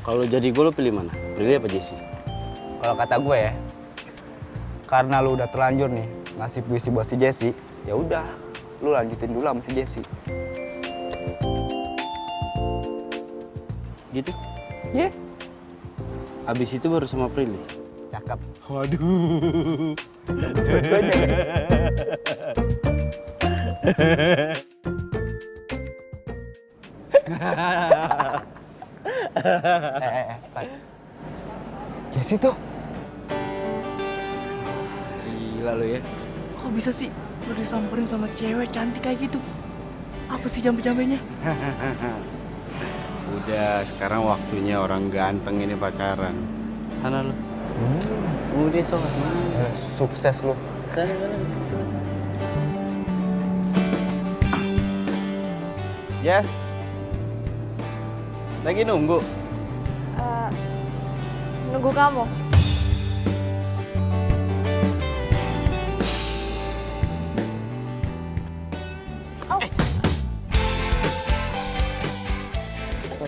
Speaker 7: Kalau jadi gue lu pilih mana? Prilly apa Jessie?
Speaker 3: Kalau kata gue ya, karena lu udah terlanjur nih ngasih puisi buat si Jessie, ya udah, lu lanjutin dulu sama si Jessie.
Speaker 7: Gitu?
Speaker 3: Iya. Yeah.
Speaker 7: Abis itu baru sama Prilly.
Speaker 3: Cakep.
Speaker 7: Waduh.
Speaker 3: Pan. Jessie tuh. Gila lu ya. Kok bisa sih lu disamperin sama cewek cantik kayak gitu? Apa sih jampe-jampenya?
Speaker 7: Udah, sekarang waktunya orang ganteng ini pacaran. Sana lu. Udah soal.
Speaker 3: Sukses lu.
Speaker 7: Sana. Yes. Lagi nunggu.
Speaker 5: Nunggu kamu.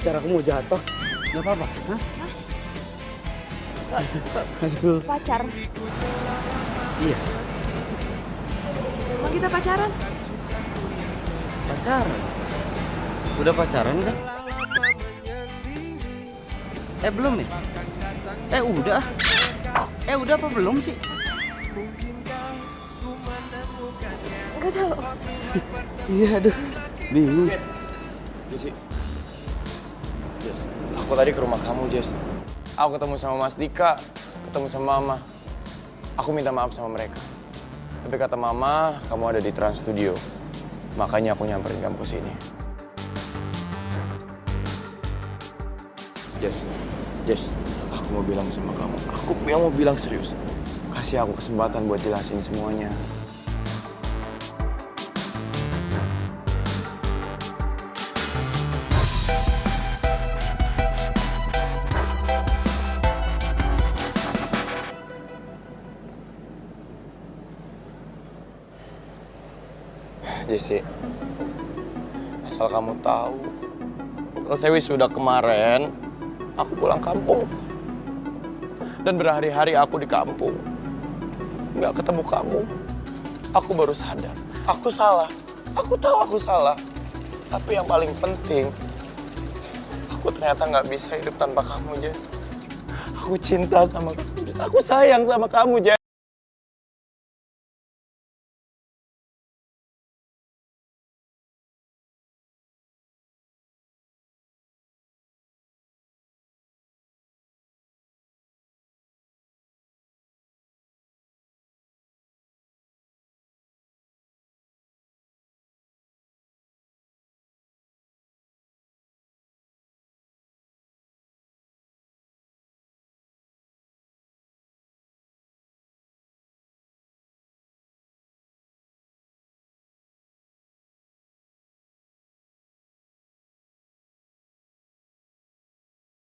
Speaker 7: Pacar aku mau jatuh. Gak apa-apa. Hah?
Speaker 5: Pacar.
Speaker 7: Iya.
Speaker 5: Emang kita pacaran?
Speaker 7: Pacaran. Udah pacaran kan? Belum ya? Udah. Udah apa belum sih?
Speaker 5: Gak tahu.
Speaker 7: Iya, aduh. Bingung.
Speaker 9: Jesse. Jess, aku tadi ke rumah kamu, Jess. Aku ketemu sama Mas Dika, ketemu sama Mama. Aku minta maaf sama mereka. Tapi kata Mama, kamu ada di Trans Studio. Makanya aku nyamperin kamu ke sini. Jess, aku mau bilang sama kamu. Aku yang mau bilang serius. Kasih aku kesempatan buat jelasin semuanya. Jesse, asal kamu tahu, selesai wisuda kemarin, aku pulang kampung. Dan berhari-hari aku di kampung, nggak ketemu kamu. Aku baru sadar, aku salah. Aku tahu aku salah. Tapi yang paling penting, aku ternyata nggak bisa hidup tanpa kamu, Jess. Aku cinta sama kamu, Jess. Aku sayang sama kamu, Jess.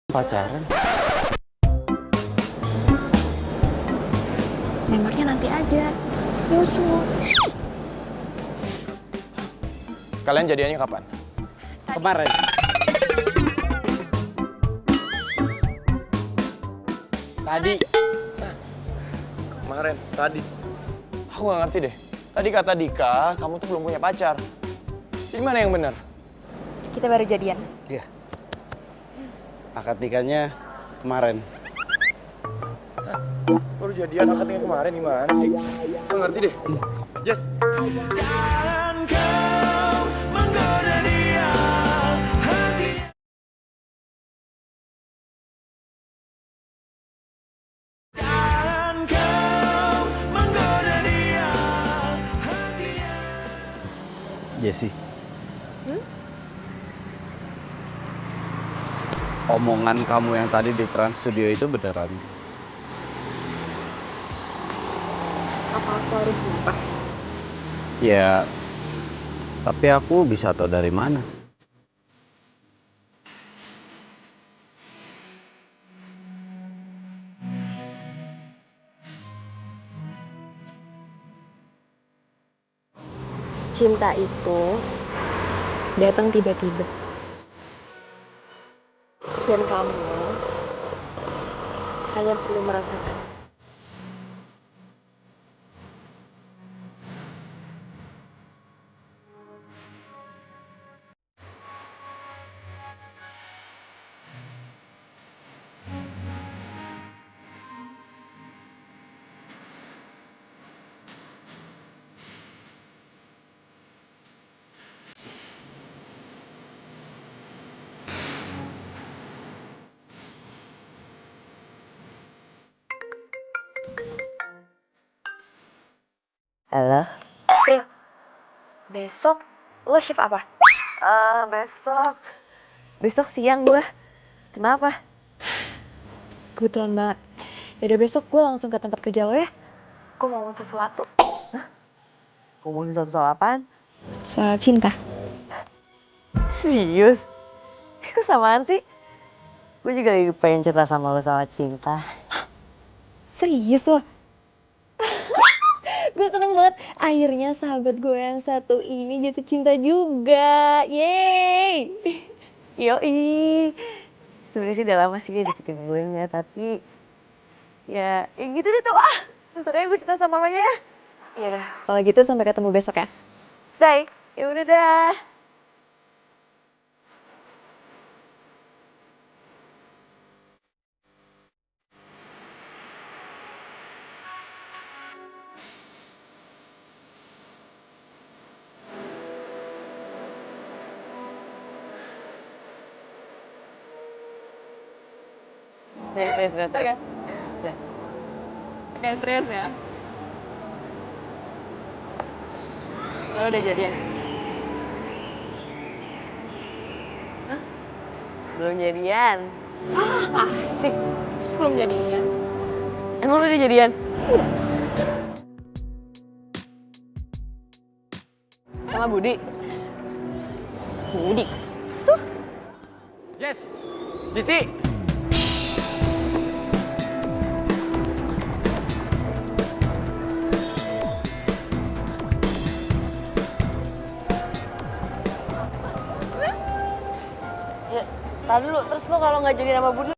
Speaker 7: Pacaran?
Speaker 5: Nembaknya nanti aja. Nyusul.
Speaker 9: Kalian jadiannya kapan?
Speaker 7: Kemarin. Tadi.
Speaker 9: Kemarin, tadi. Aku nggak ngerti deh. Tadi kata Dika, kamu tuh belum punya pacar. Jadi mana yang benar?
Speaker 5: Kita baru jadian.
Speaker 7: Iya. Akad nikahnya kemarin.
Speaker 2: Baru jadian akadnya kemarin gimana sih? Nggak ngerti deh. Jess.
Speaker 8: Jangan kau menggoda dia, hati. Jangan kau menggoda dia, hatinya.
Speaker 7: Jesse. Omongan kamu yang tadi di Trans Studio itu beneran?
Speaker 5: Apa aku harus sumpah?
Speaker 7: Ya, tapi aku bisa tahu dari mana?
Speaker 5: Cinta itu datang tiba-tiba. Dan kamu hanya perlu merasakan.
Speaker 4: Halo?
Speaker 5: Pril, besok lo shift apa?
Speaker 4: Besok siang gue. Kenapa?
Speaker 5: Kebetulan banget. Yaudah besok gue langsung ke tempat kerja lo ya. Gue mau ngomong sesuatu.
Speaker 4: Ngomongin soal apaan?
Speaker 5: Soal cinta.
Speaker 4: Serius? Kok samaan sih? Gue juga lagi pengen cerita sama lo soal cinta.
Speaker 5: Serius lo? Gue seneng banget. Akhirnya sahabat gue yang satu ini jatuh cinta juga. Yeay!
Speaker 4: Yoi. Sebenarnya sih udah lama sih dia deketin gue ya, tapi ya gitu deh tuh ah. Besok aja gue cerita sama mamanya ya.
Speaker 5: Yaudah, kalau gitu sampai ketemu besok ya.
Speaker 4: Bye. Ya udah dah. Serius.
Speaker 5: Oke, serius ya. Lo udah jadian?
Speaker 4: Belum jadian.
Speaker 5: Asik. Masih belum jadian.
Speaker 4: Emang lu udah jadian? Sama Budi? Budi?
Speaker 2: Yes. Jesse.
Speaker 4: Ya, tar dulu. Terus lu kalau nggak jadian sama Budi,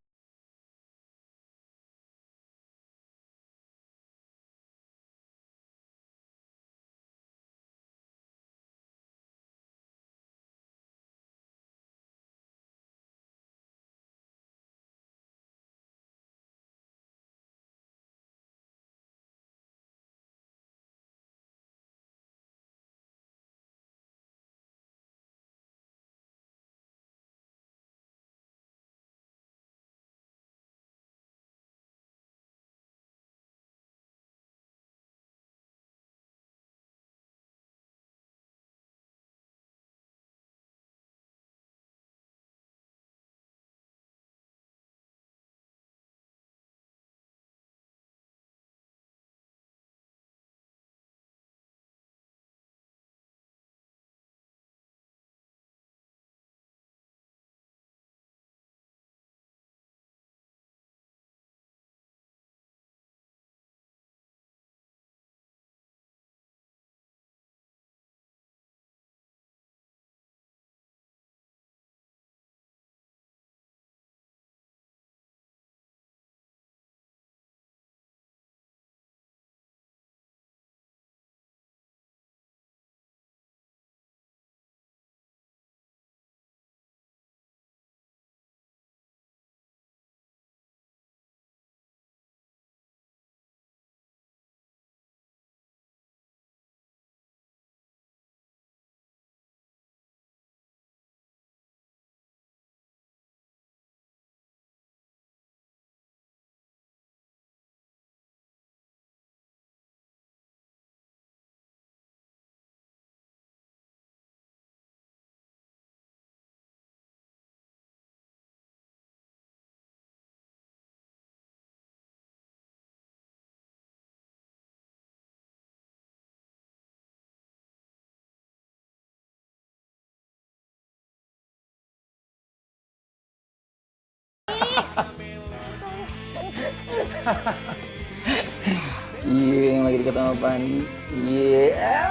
Speaker 11: Cie yang lagi dekat sama Pandi. Iya.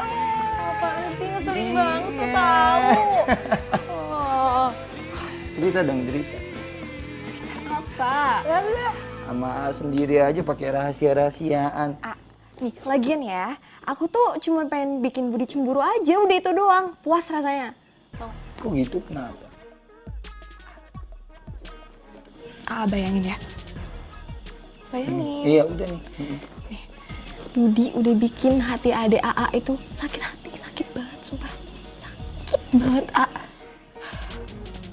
Speaker 5: Apaan sih, ngeselin banget, so tau. Oh,
Speaker 11: Cerita dong, cerita.
Speaker 5: apa?
Speaker 11: Sama sendiri aja pakai rahasia-rahasiaan.
Speaker 5: Nih, lagian ya, aku tuh cuma pengen bikin Budi cemburu aja, udah itu doang. Puas rasanya.
Speaker 11: Kok gitu, kenapa?
Speaker 5: Bayangin ya. Bayangin.
Speaker 11: Iya, udah nih.
Speaker 5: Budi udah bikin hati adek AA itu sakit hati, sakit banget, sumpah. Sakit banget,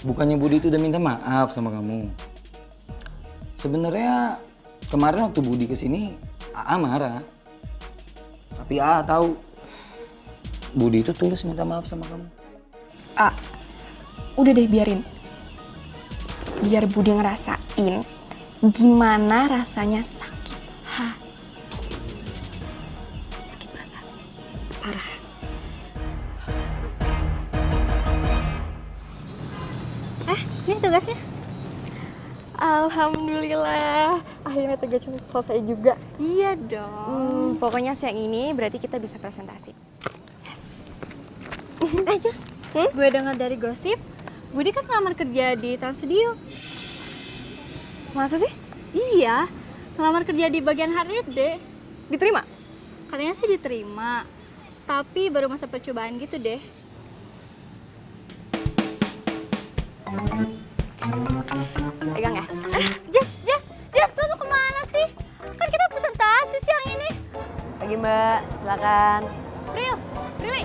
Speaker 11: Bukannya Budi itu udah minta maaf sama kamu. Sebenarnya kemarin waktu Budi kesini, AA marah. Tapi AA tahu Budi itu tulus minta maaf sama kamu.
Speaker 5: Udah deh, biarin. Biar Budi ngerasain gimana rasanya sakit hati. Sakit banget, parah. Ini tugasnya. Alhamdulillah, akhirnya tugasnya selesai juga.
Speaker 4: Iya dong.
Speaker 5: Pokoknya siang ini berarti kita bisa presentasi.
Speaker 4: Jus, gue dengar dari gosip, Budi kan ngelamar kerja di Trans Studio.
Speaker 5: Masa sih?
Speaker 4: Iya, ngelamar kerja di bagian HRD.
Speaker 5: Diterima?
Speaker 4: Katanya sih diterima, tapi baru masa percobaan gitu deh.
Speaker 5: Pegang ya?
Speaker 4: Jess, lu mau kemana sih? Kan kita presentasi siang ini.
Speaker 5: Pagi Mbak, silakan.
Speaker 4: Prilly.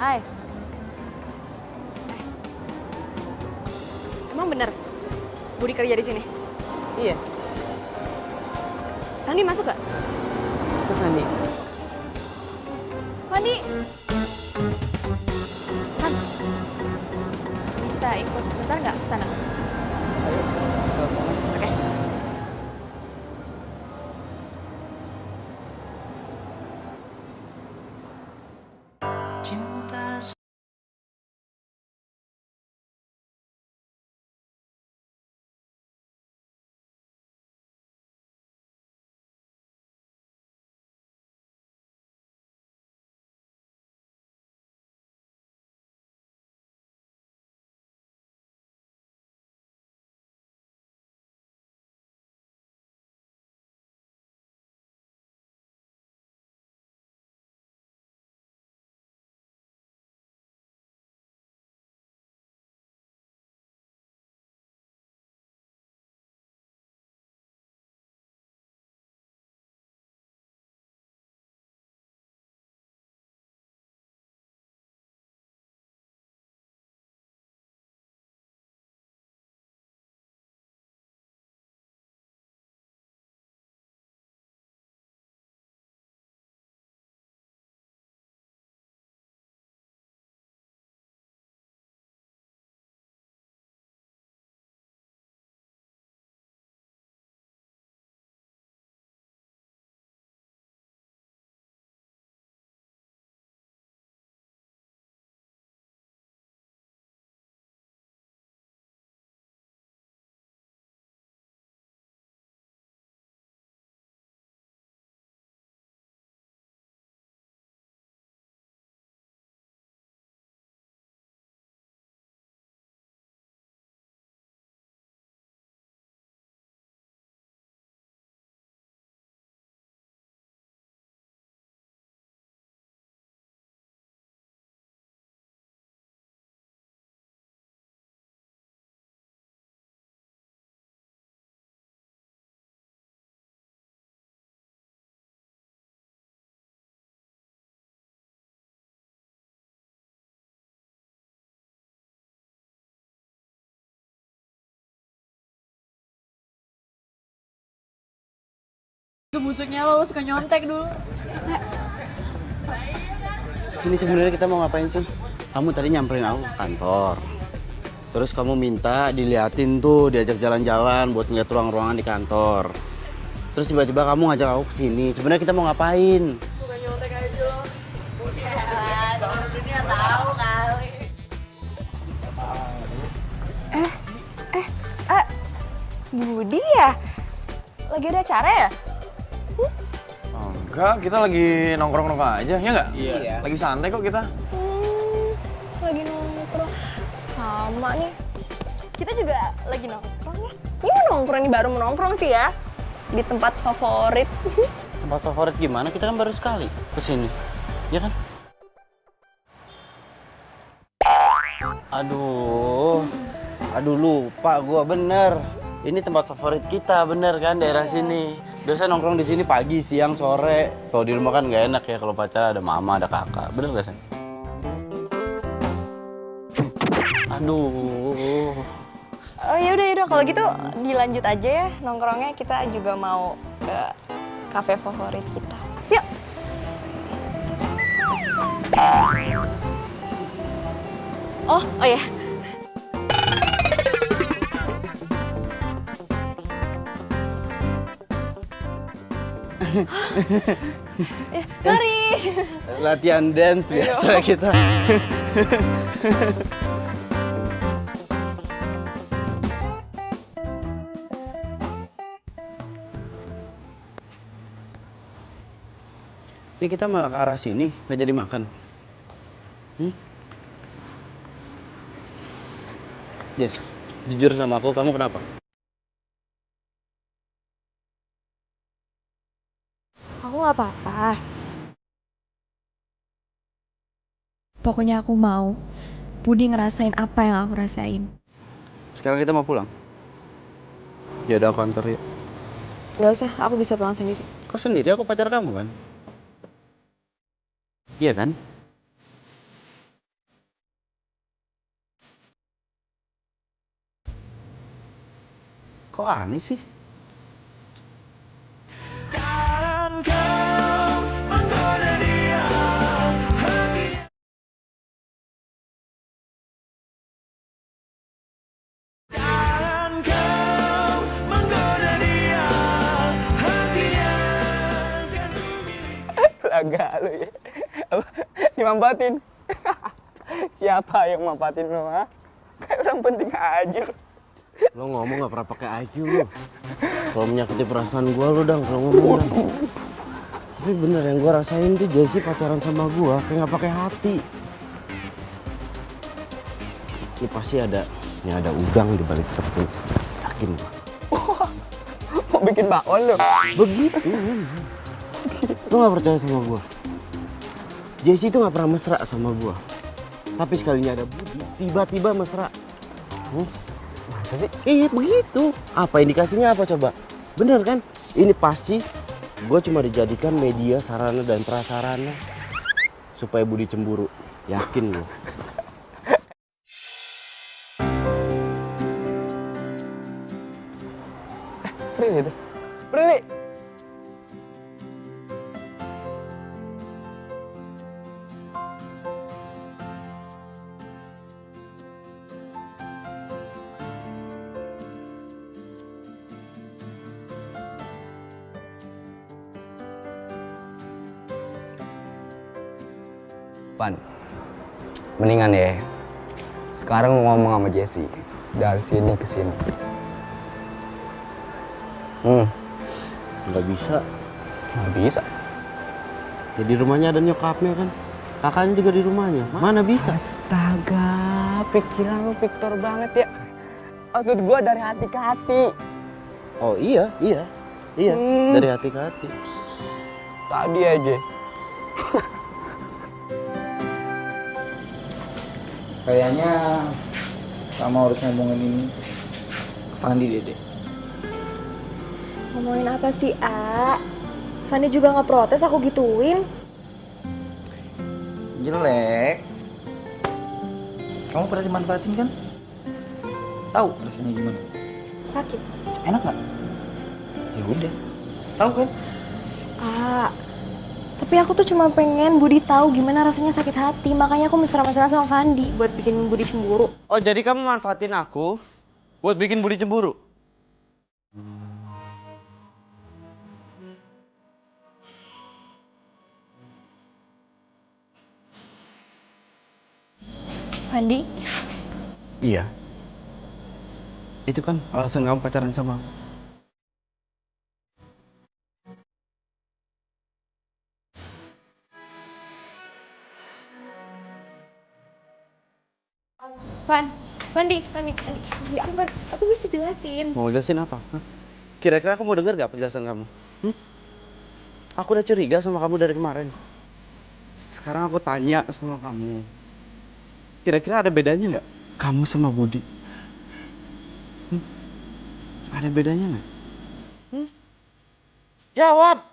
Speaker 5: Hai. Emang bener Budi kerja di sini?
Speaker 4: Iya.
Speaker 5: Fandi masuk gak?
Speaker 4: Ke Fandi.
Speaker 5: Fandi. Han, bisa ikut sebentar nggak ke sana? Oke.
Speaker 10: Cinta
Speaker 4: Busuknya lo suka nyontek dulu.
Speaker 7: Ini sebenarnya kita mau ngapain sih? Kamu tadi nyamperin aku ke kantor. Terus kamu minta diliatin tuh, diajak jalan-jalan buat ngeliat ruang-ruangan di kantor. Terus tiba-tiba kamu ngajak aku ke sini. Sebenarnya kita mau ngapain?
Speaker 4: Bukan nyontek aja lo. Dunia tahu kali.
Speaker 5: Budi ya? lagi ada acara ya?
Speaker 9: Oh, enggak, kita lagi nongkrong-nongkrong aja, ya nggak?
Speaker 3: Iya.
Speaker 9: Lagi santai kok kita.
Speaker 5: Lagi nongkrong. Sama nih. Kita juga lagi nongkrong ya. Ini mau nongkrong nih, baru mau nongkrong sih ya. Di tempat favorit.
Speaker 7: Tempat favorit gimana? Kita kan baru sekali kesini, ya kan? Aduh lupa gua bener. Ini tempat favorit kita bener kan daerah sini. Biasa nongkrong di sini pagi, siang, sore. Kalau di rumah kan nggak enak ya kalau pacaran ada mama, ada kakak. Bener gak sih? Aduh.
Speaker 5: Oh yaudah kalau gitu dilanjut aja ya nongkrongnya. Kita juga mau ke kafe favorit kita. Yuk. Oh ya. Ya, mari.
Speaker 7: Latihan dance biasa kita. Ini kita malah ke arah sini, nggak jadi makan. Yes, jujur sama aku, kamu kenapa?
Speaker 5: Aku nggak apa-apa. Pokoknya aku mau Budi ngerasain apa yang aku rasain.
Speaker 7: Sekarang kita mau pulang. Ya udah aku antar ya.
Speaker 5: Gak usah, aku bisa pulang sendiri.
Speaker 7: Kok sendiri? Aku pacar kamu kan? Iya kan? Kok aneh sih?
Speaker 3: Agak lu ya. Apa? Dimampatin. Siapa yang mampatin lu, ha? Kayak orang penting aja lu.
Speaker 7: Lo ngomong gak pernah pakai IQ lo. Kalau menyakiti perasaan gua lo dang kalau ngomong dang. Tapi bener yang gua rasain tuh Jessie pacaran sama gua kayak nggak pakai hati. Ini pasti ada udang di balik tepung. Yakin gua.
Speaker 3: Mau bikin bakwan lu.
Speaker 7: Begitu kan. Lo gak percaya sama gua? Jessie tuh gak pernah mesra sama gua. Tapi sekalinya ada Budi, tiba-tiba mesra.
Speaker 3: Masa sih?
Speaker 7: Iya begitu. Apa indikasinya apa coba? Bener kan? Ini pasti gue cuma dijadikan media sarana dan prasarana supaya Budi cemburu. Yakin gue.
Speaker 3: Prilly tuh. Prilly.
Speaker 13: Pan, mendingan ya. Sekarang lu ngomong sama Jessie dari sini ke sini.
Speaker 7: Nggak bisa.
Speaker 13: Nggak bisa.
Speaker 7: Ya di rumahnya ada nyokapnya kan. Kakaknya juga di rumahnya. Mana bisa?
Speaker 13: Astaga, pikiran lu Victor banget ya. Maksud gua dari hati ke hati.
Speaker 7: Oh iya. Dari hati ke hati.
Speaker 13: Tadi aja.
Speaker 14: Kayaknya kamu harus ngomongin ini ke Fandi, Dede.
Speaker 5: Ngomongin apa sih, A? Fandi juga nggak protes aku gituin.
Speaker 14: Jelek. Kamu pernah dimanfaatin kan? Tahu rasanya gimana?
Speaker 5: Sakit.
Speaker 14: Enak nggak? Ya udah. Tahu kan?
Speaker 5: A, tapi aku tuh cuma pengen Budi tahu gimana rasanya sakit hati. Makanya aku mesra-mesra sama Fandi buat bikin Budi cemburu.
Speaker 7: Oh jadi kamu manfaatin aku buat bikin Budi cemburu?
Speaker 5: Fandi?
Speaker 7: Iya. Itu kan alasan kamu pacaran sama aku.
Speaker 5: Fandi, aku bisa jelasin.
Speaker 7: Mau jelasin apa? Hah? Kira-kira aku mau denger gak penjelasan kamu? Aku udah curiga sama kamu dari kemarin. Sekarang aku tanya sama kamu. Kira-kira ada bedanya nggak kamu sama Budi? Ada bedanya nggak? Jawab.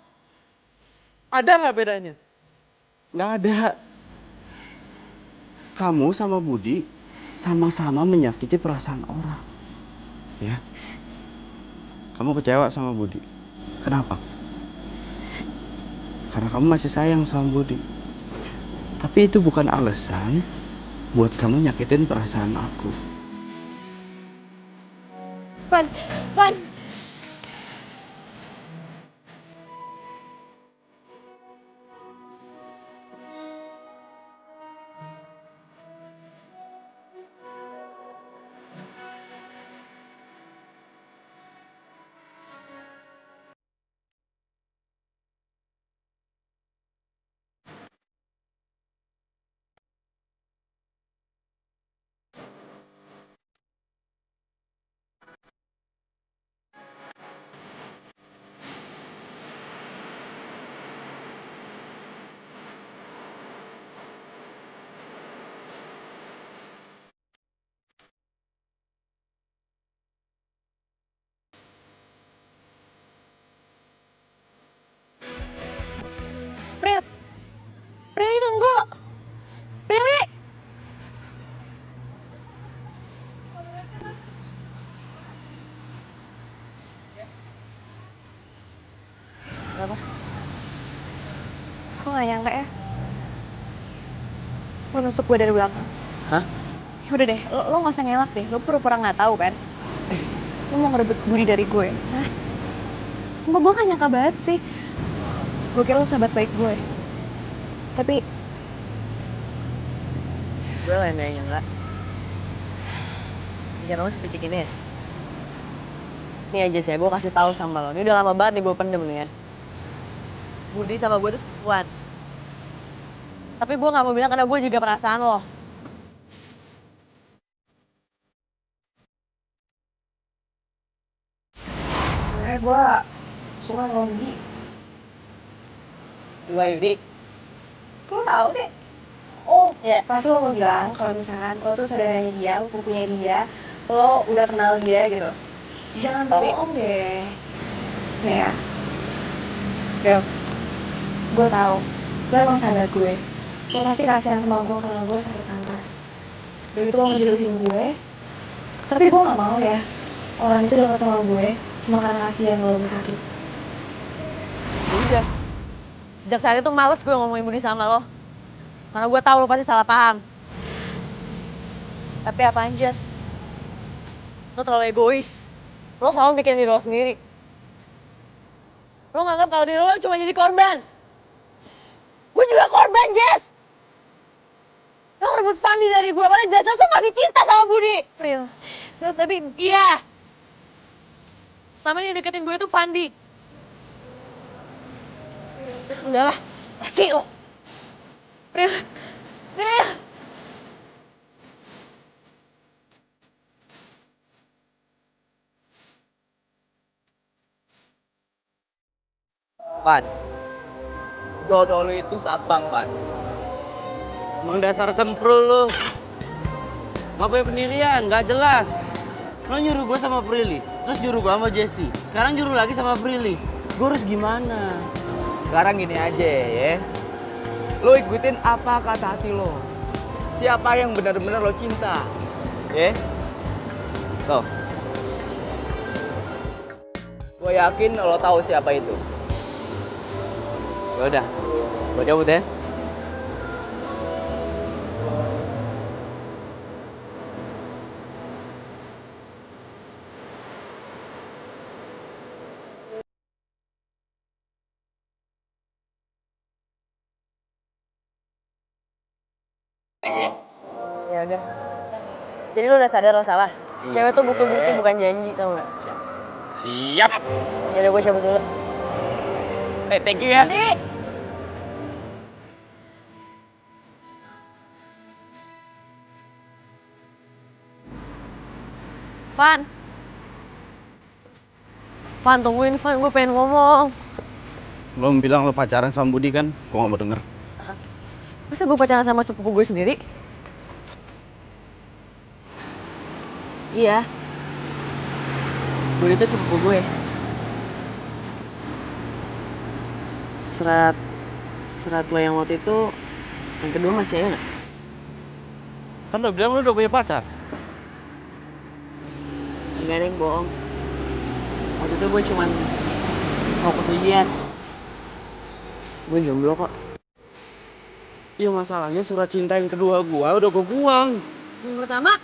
Speaker 7: Ada nggak bedanya? Nggak ada. Kamu sama Budi sama-sama menyakiti perasaan orang. Ya. Kamu kecewa sama Budi. Kenapa? Karena kamu masih sayang sama Budi. Tapi itu bukan alasan buat kamu nyakitin perasaan aku.
Speaker 5: Van. Prilly tunggu. Prilly.
Speaker 4: Kenapa?
Speaker 5: Aku gak nyangka ya. Lo nusuk gue dari belakang.
Speaker 4: Hah?
Speaker 5: Ya udah deh, lo gak usah ngelak deh. Lo pura-pura gak tahu kan? Lo mau ngerebut Budi dari gue. Hah? Sumpah gue gak nyangka banget sih. Gue kira lo sahabat baik gue. Tapi
Speaker 4: Gue lah yang gak nyangka. Jangan lo sepicik ini ya. Nih aja sih, gue kasih tahu sama lo. Ini udah lama banget nih gue pendem nih ya. Budi sama gue tuh sepupuan. Tapi gue gak mau bilang karena gue juga perasaan lo.
Speaker 5: sebenarnya gue suka sama Budi.
Speaker 4: Dua Yudi.
Speaker 5: Lo tau sih? Oh, ya pasti lo mau bilang kalau misalkan lo tuh saudaranya dia, lo pupunya dia, lo udah kenal dia gitu. Jangan bohong deh. Ya. Bel, gue tau, lo emang sahabat gue. Lo pasti kasihan sama gue karena gue sakit kanker. Udah gitu lo ngejodohin gue. Tapi gue gak mau ya, orang itu dekat sama gue cuma karena kasihan lo sakit.
Speaker 4: Udah. Sejak saat itu males gue ngomongin Budi sama lo. Karena gue tahu lo pasti salah paham. Tapi apaan, Jas? Lo terlalu egois. Lo selalu mikirin diri lo sendiri. Lo nganggap kalau diri lo cuma jadi korban. Gue juga korban, Jas! Lo ngerebut Fandi dari gue, padahal jelas lo masih cinta sama Budi.
Speaker 5: Real. Tapi
Speaker 4: Iya. Selama ini yang deketin gue tuh Fandi. Udahlah, pasti lo.
Speaker 5: Real.
Speaker 7: Pan, jodoh lu itu sabang, Pan. Emang dasar semprul lu. Gak punya pendirian, gak jelas. Lo nyuruh gue sama Prilly, terus nyuruh gue sama Jesse. Sekarang nyuruh lagi sama Prilly. Gue harus gimana?
Speaker 3: Sekarang gini aja ya. Lo ikutin apa kata hati lo. Siapa yang benar-benar lo cinta. Ya? Tuh. Gue yakin lo tahu siapa itu.
Speaker 7: Ya udah, gue cabut ya.
Speaker 4: Ya udah. Jadi lo udah sadar lo salah? Cewek tuh butuh bukti bukan janji, tau gak?
Speaker 3: Siap.
Speaker 4: Ya udah gue cabut dulu.
Speaker 3: Thank you ya.
Speaker 4: Nih. Van. Van, tungguin Van, gue pengen ngomong.
Speaker 7: Lo bilang lo pacaran sama Budi kan? Gue gak mau denger.
Speaker 4: Masa gue pacaran sama sepupu gue sendiri? Iya. Budi itu sepupu gue. Surat lo yang waktu itu, yang kedua masih ada nggak?
Speaker 1: Kan lo bilang lo udah punya pacar.
Speaker 4: Enggak ada yang bohong. Waktu itu gue cuman mau ikut ujian. Gue jomblo kok.
Speaker 1: Iya masalahnya surat cinta yang kedua gua udah gua buang.
Speaker 4: Yang pertama,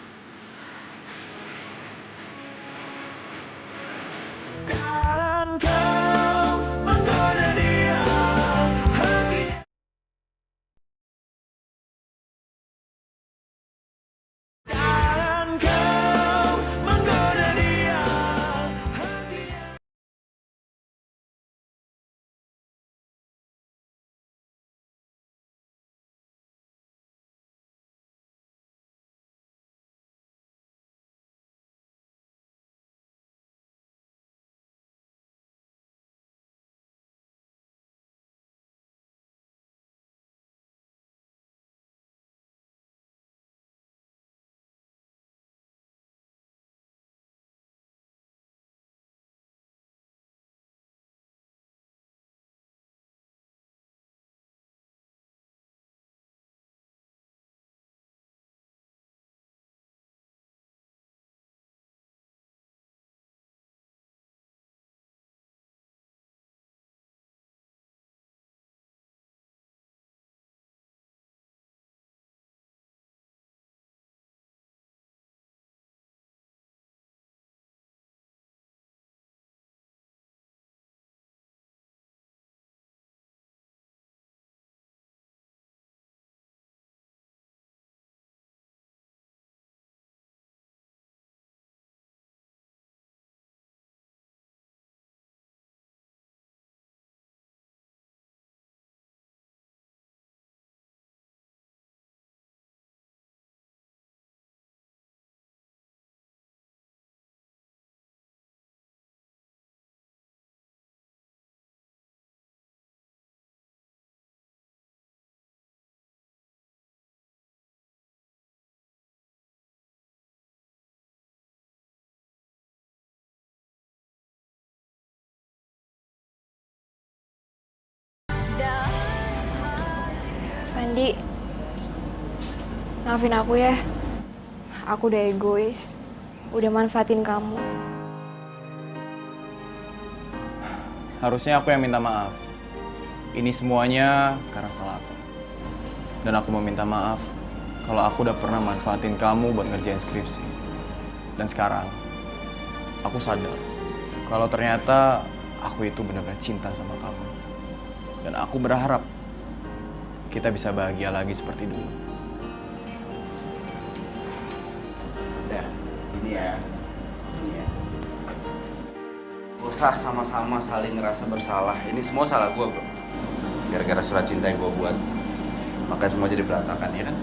Speaker 5: Fandi, maafin aku ya. Aku udah egois, udah manfaatin kamu.
Speaker 9: Harusnya aku yang minta maaf. Ini semuanya karena salah aku. Dan aku mau minta maaf kalau aku udah pernah manfaatin kamu buat ngerjain skripsi. Dan sekarang, aku sadar kalau ternyata aku itu benar-benar cinta sama kamu. Dan aku berharap kita bisa bahagia lagi seperti dulu.
Speaker 7: Udah, ini ya. Usah sama-sama saling ngerasa bersalah. Ini semua salah gue, bro. Gara-gara surat cinta yang gue buat, makanya semua jadi berantakan, ya kan?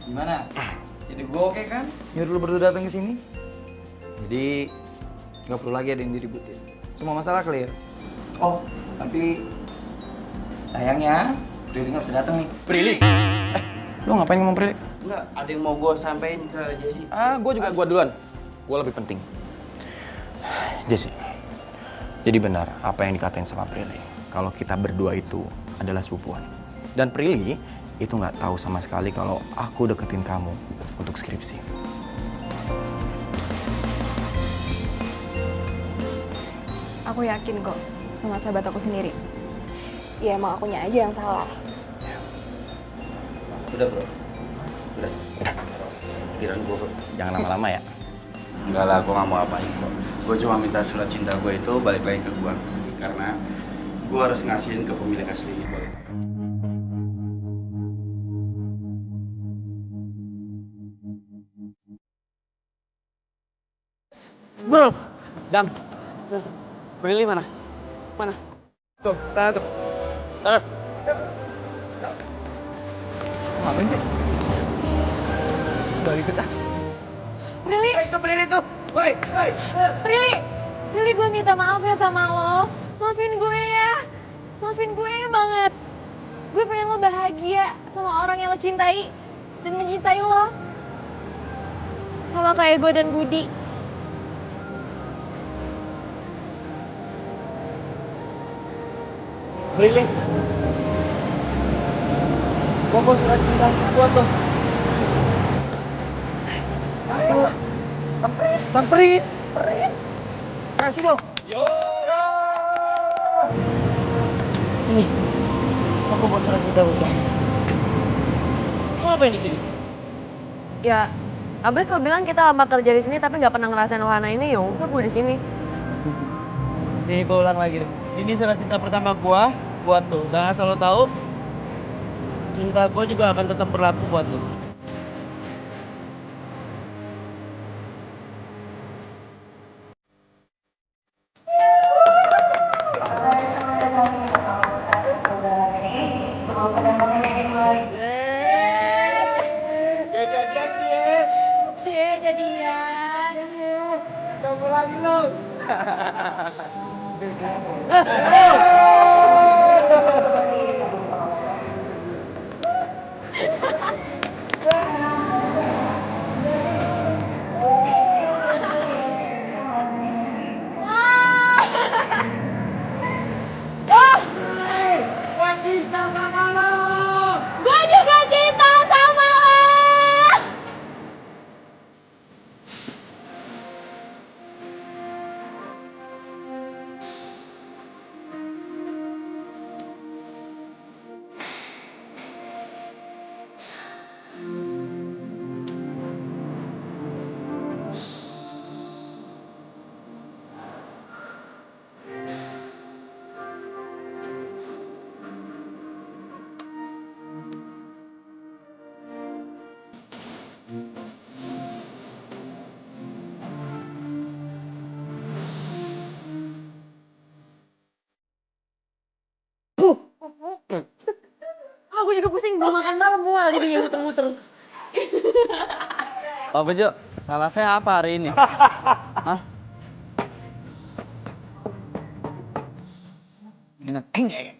Speaker 11: Gimana? Jadi gue oke kan? Nyuruh lu berdua datang ke sini. Jadi nggak perlu lagi ada yang diributin. Semua masalah clear. Oh, tapi sayangnya Prilly nggak bisa datang nih.
Speaker 9: Prilly? Lu ngapain ngomong Prilly?
Speaker 1: Enggak, ada yang mau gue sampein ke Jessie.
Speaker 9: Gue duluan. Gue lebih penting. Jessie, jadi benar apa yang dikatain sama Prilly. Kalau kita berdua itu adalah sepupuan. Dan Prilly itu nggak tahu sama sekali kalau aku deketin kamu untuk skripsi.
Speaker 5: Aku yakin kok sama sahabat aku sendiri. Ya emang akunya aja yang salah.
Speaker 7: Udah, bro. Udah. Pikiran gue, bro.
Speaker 9: Jangan lama-lama ya.
Speaker 7: Enggak lah, gue gak mau apain kok. Gue cuma minta surat cinta gue itu balik lagi ke gue. Karena gue harus ngasihin ke pemilik aslinya.
Speaker 1: Bro, Dam. Prilly mana? Mana?
Speaker 3: Tuh, sana tuh. Sana. Ngapain sih? Balik kita.
Speaker 5: Prilly!
Speaker 3: Itu beli itu. Woi, woi.
Speaker 5: Prilly gue minta maaf ya sama lo. Maafin gue ya. Maafin gue banget. Gue pengen lo bahagia sama orang yang lo cintai dan mencintai lo. Sama kayak gue dan Budi.
Speaker 1: Prilly. Bawa surat cinta gua tuh. Ayo. Samperin. Kasih dong. Ini. Aku bawa surat cinta buat. Kamu ngapain di sini?
Speaker 4: Ya, abis lo bilang kita lama kerja di sini tapi nggak pernah ngerasain wahana ini, ya udah gue di sini.
Speaker 1: Nih gua ulang lagi nih. Ini surat cinta pertama gua buat lo. Dan asal lo tahu, cinta gua juga akan tetap berlaku buat lo.
Speaker 5: Jadian.
Speaker 1: Coba lagi lo.
Speaker 5: Gue juga cinta sama lo. Aku juga pusing, belum makan malam gue jadinya muter-muter.
Speaker 7: Pak Bejo, salah saya apa hari ini? Hah?
Speaker 3: Enak. Enggak.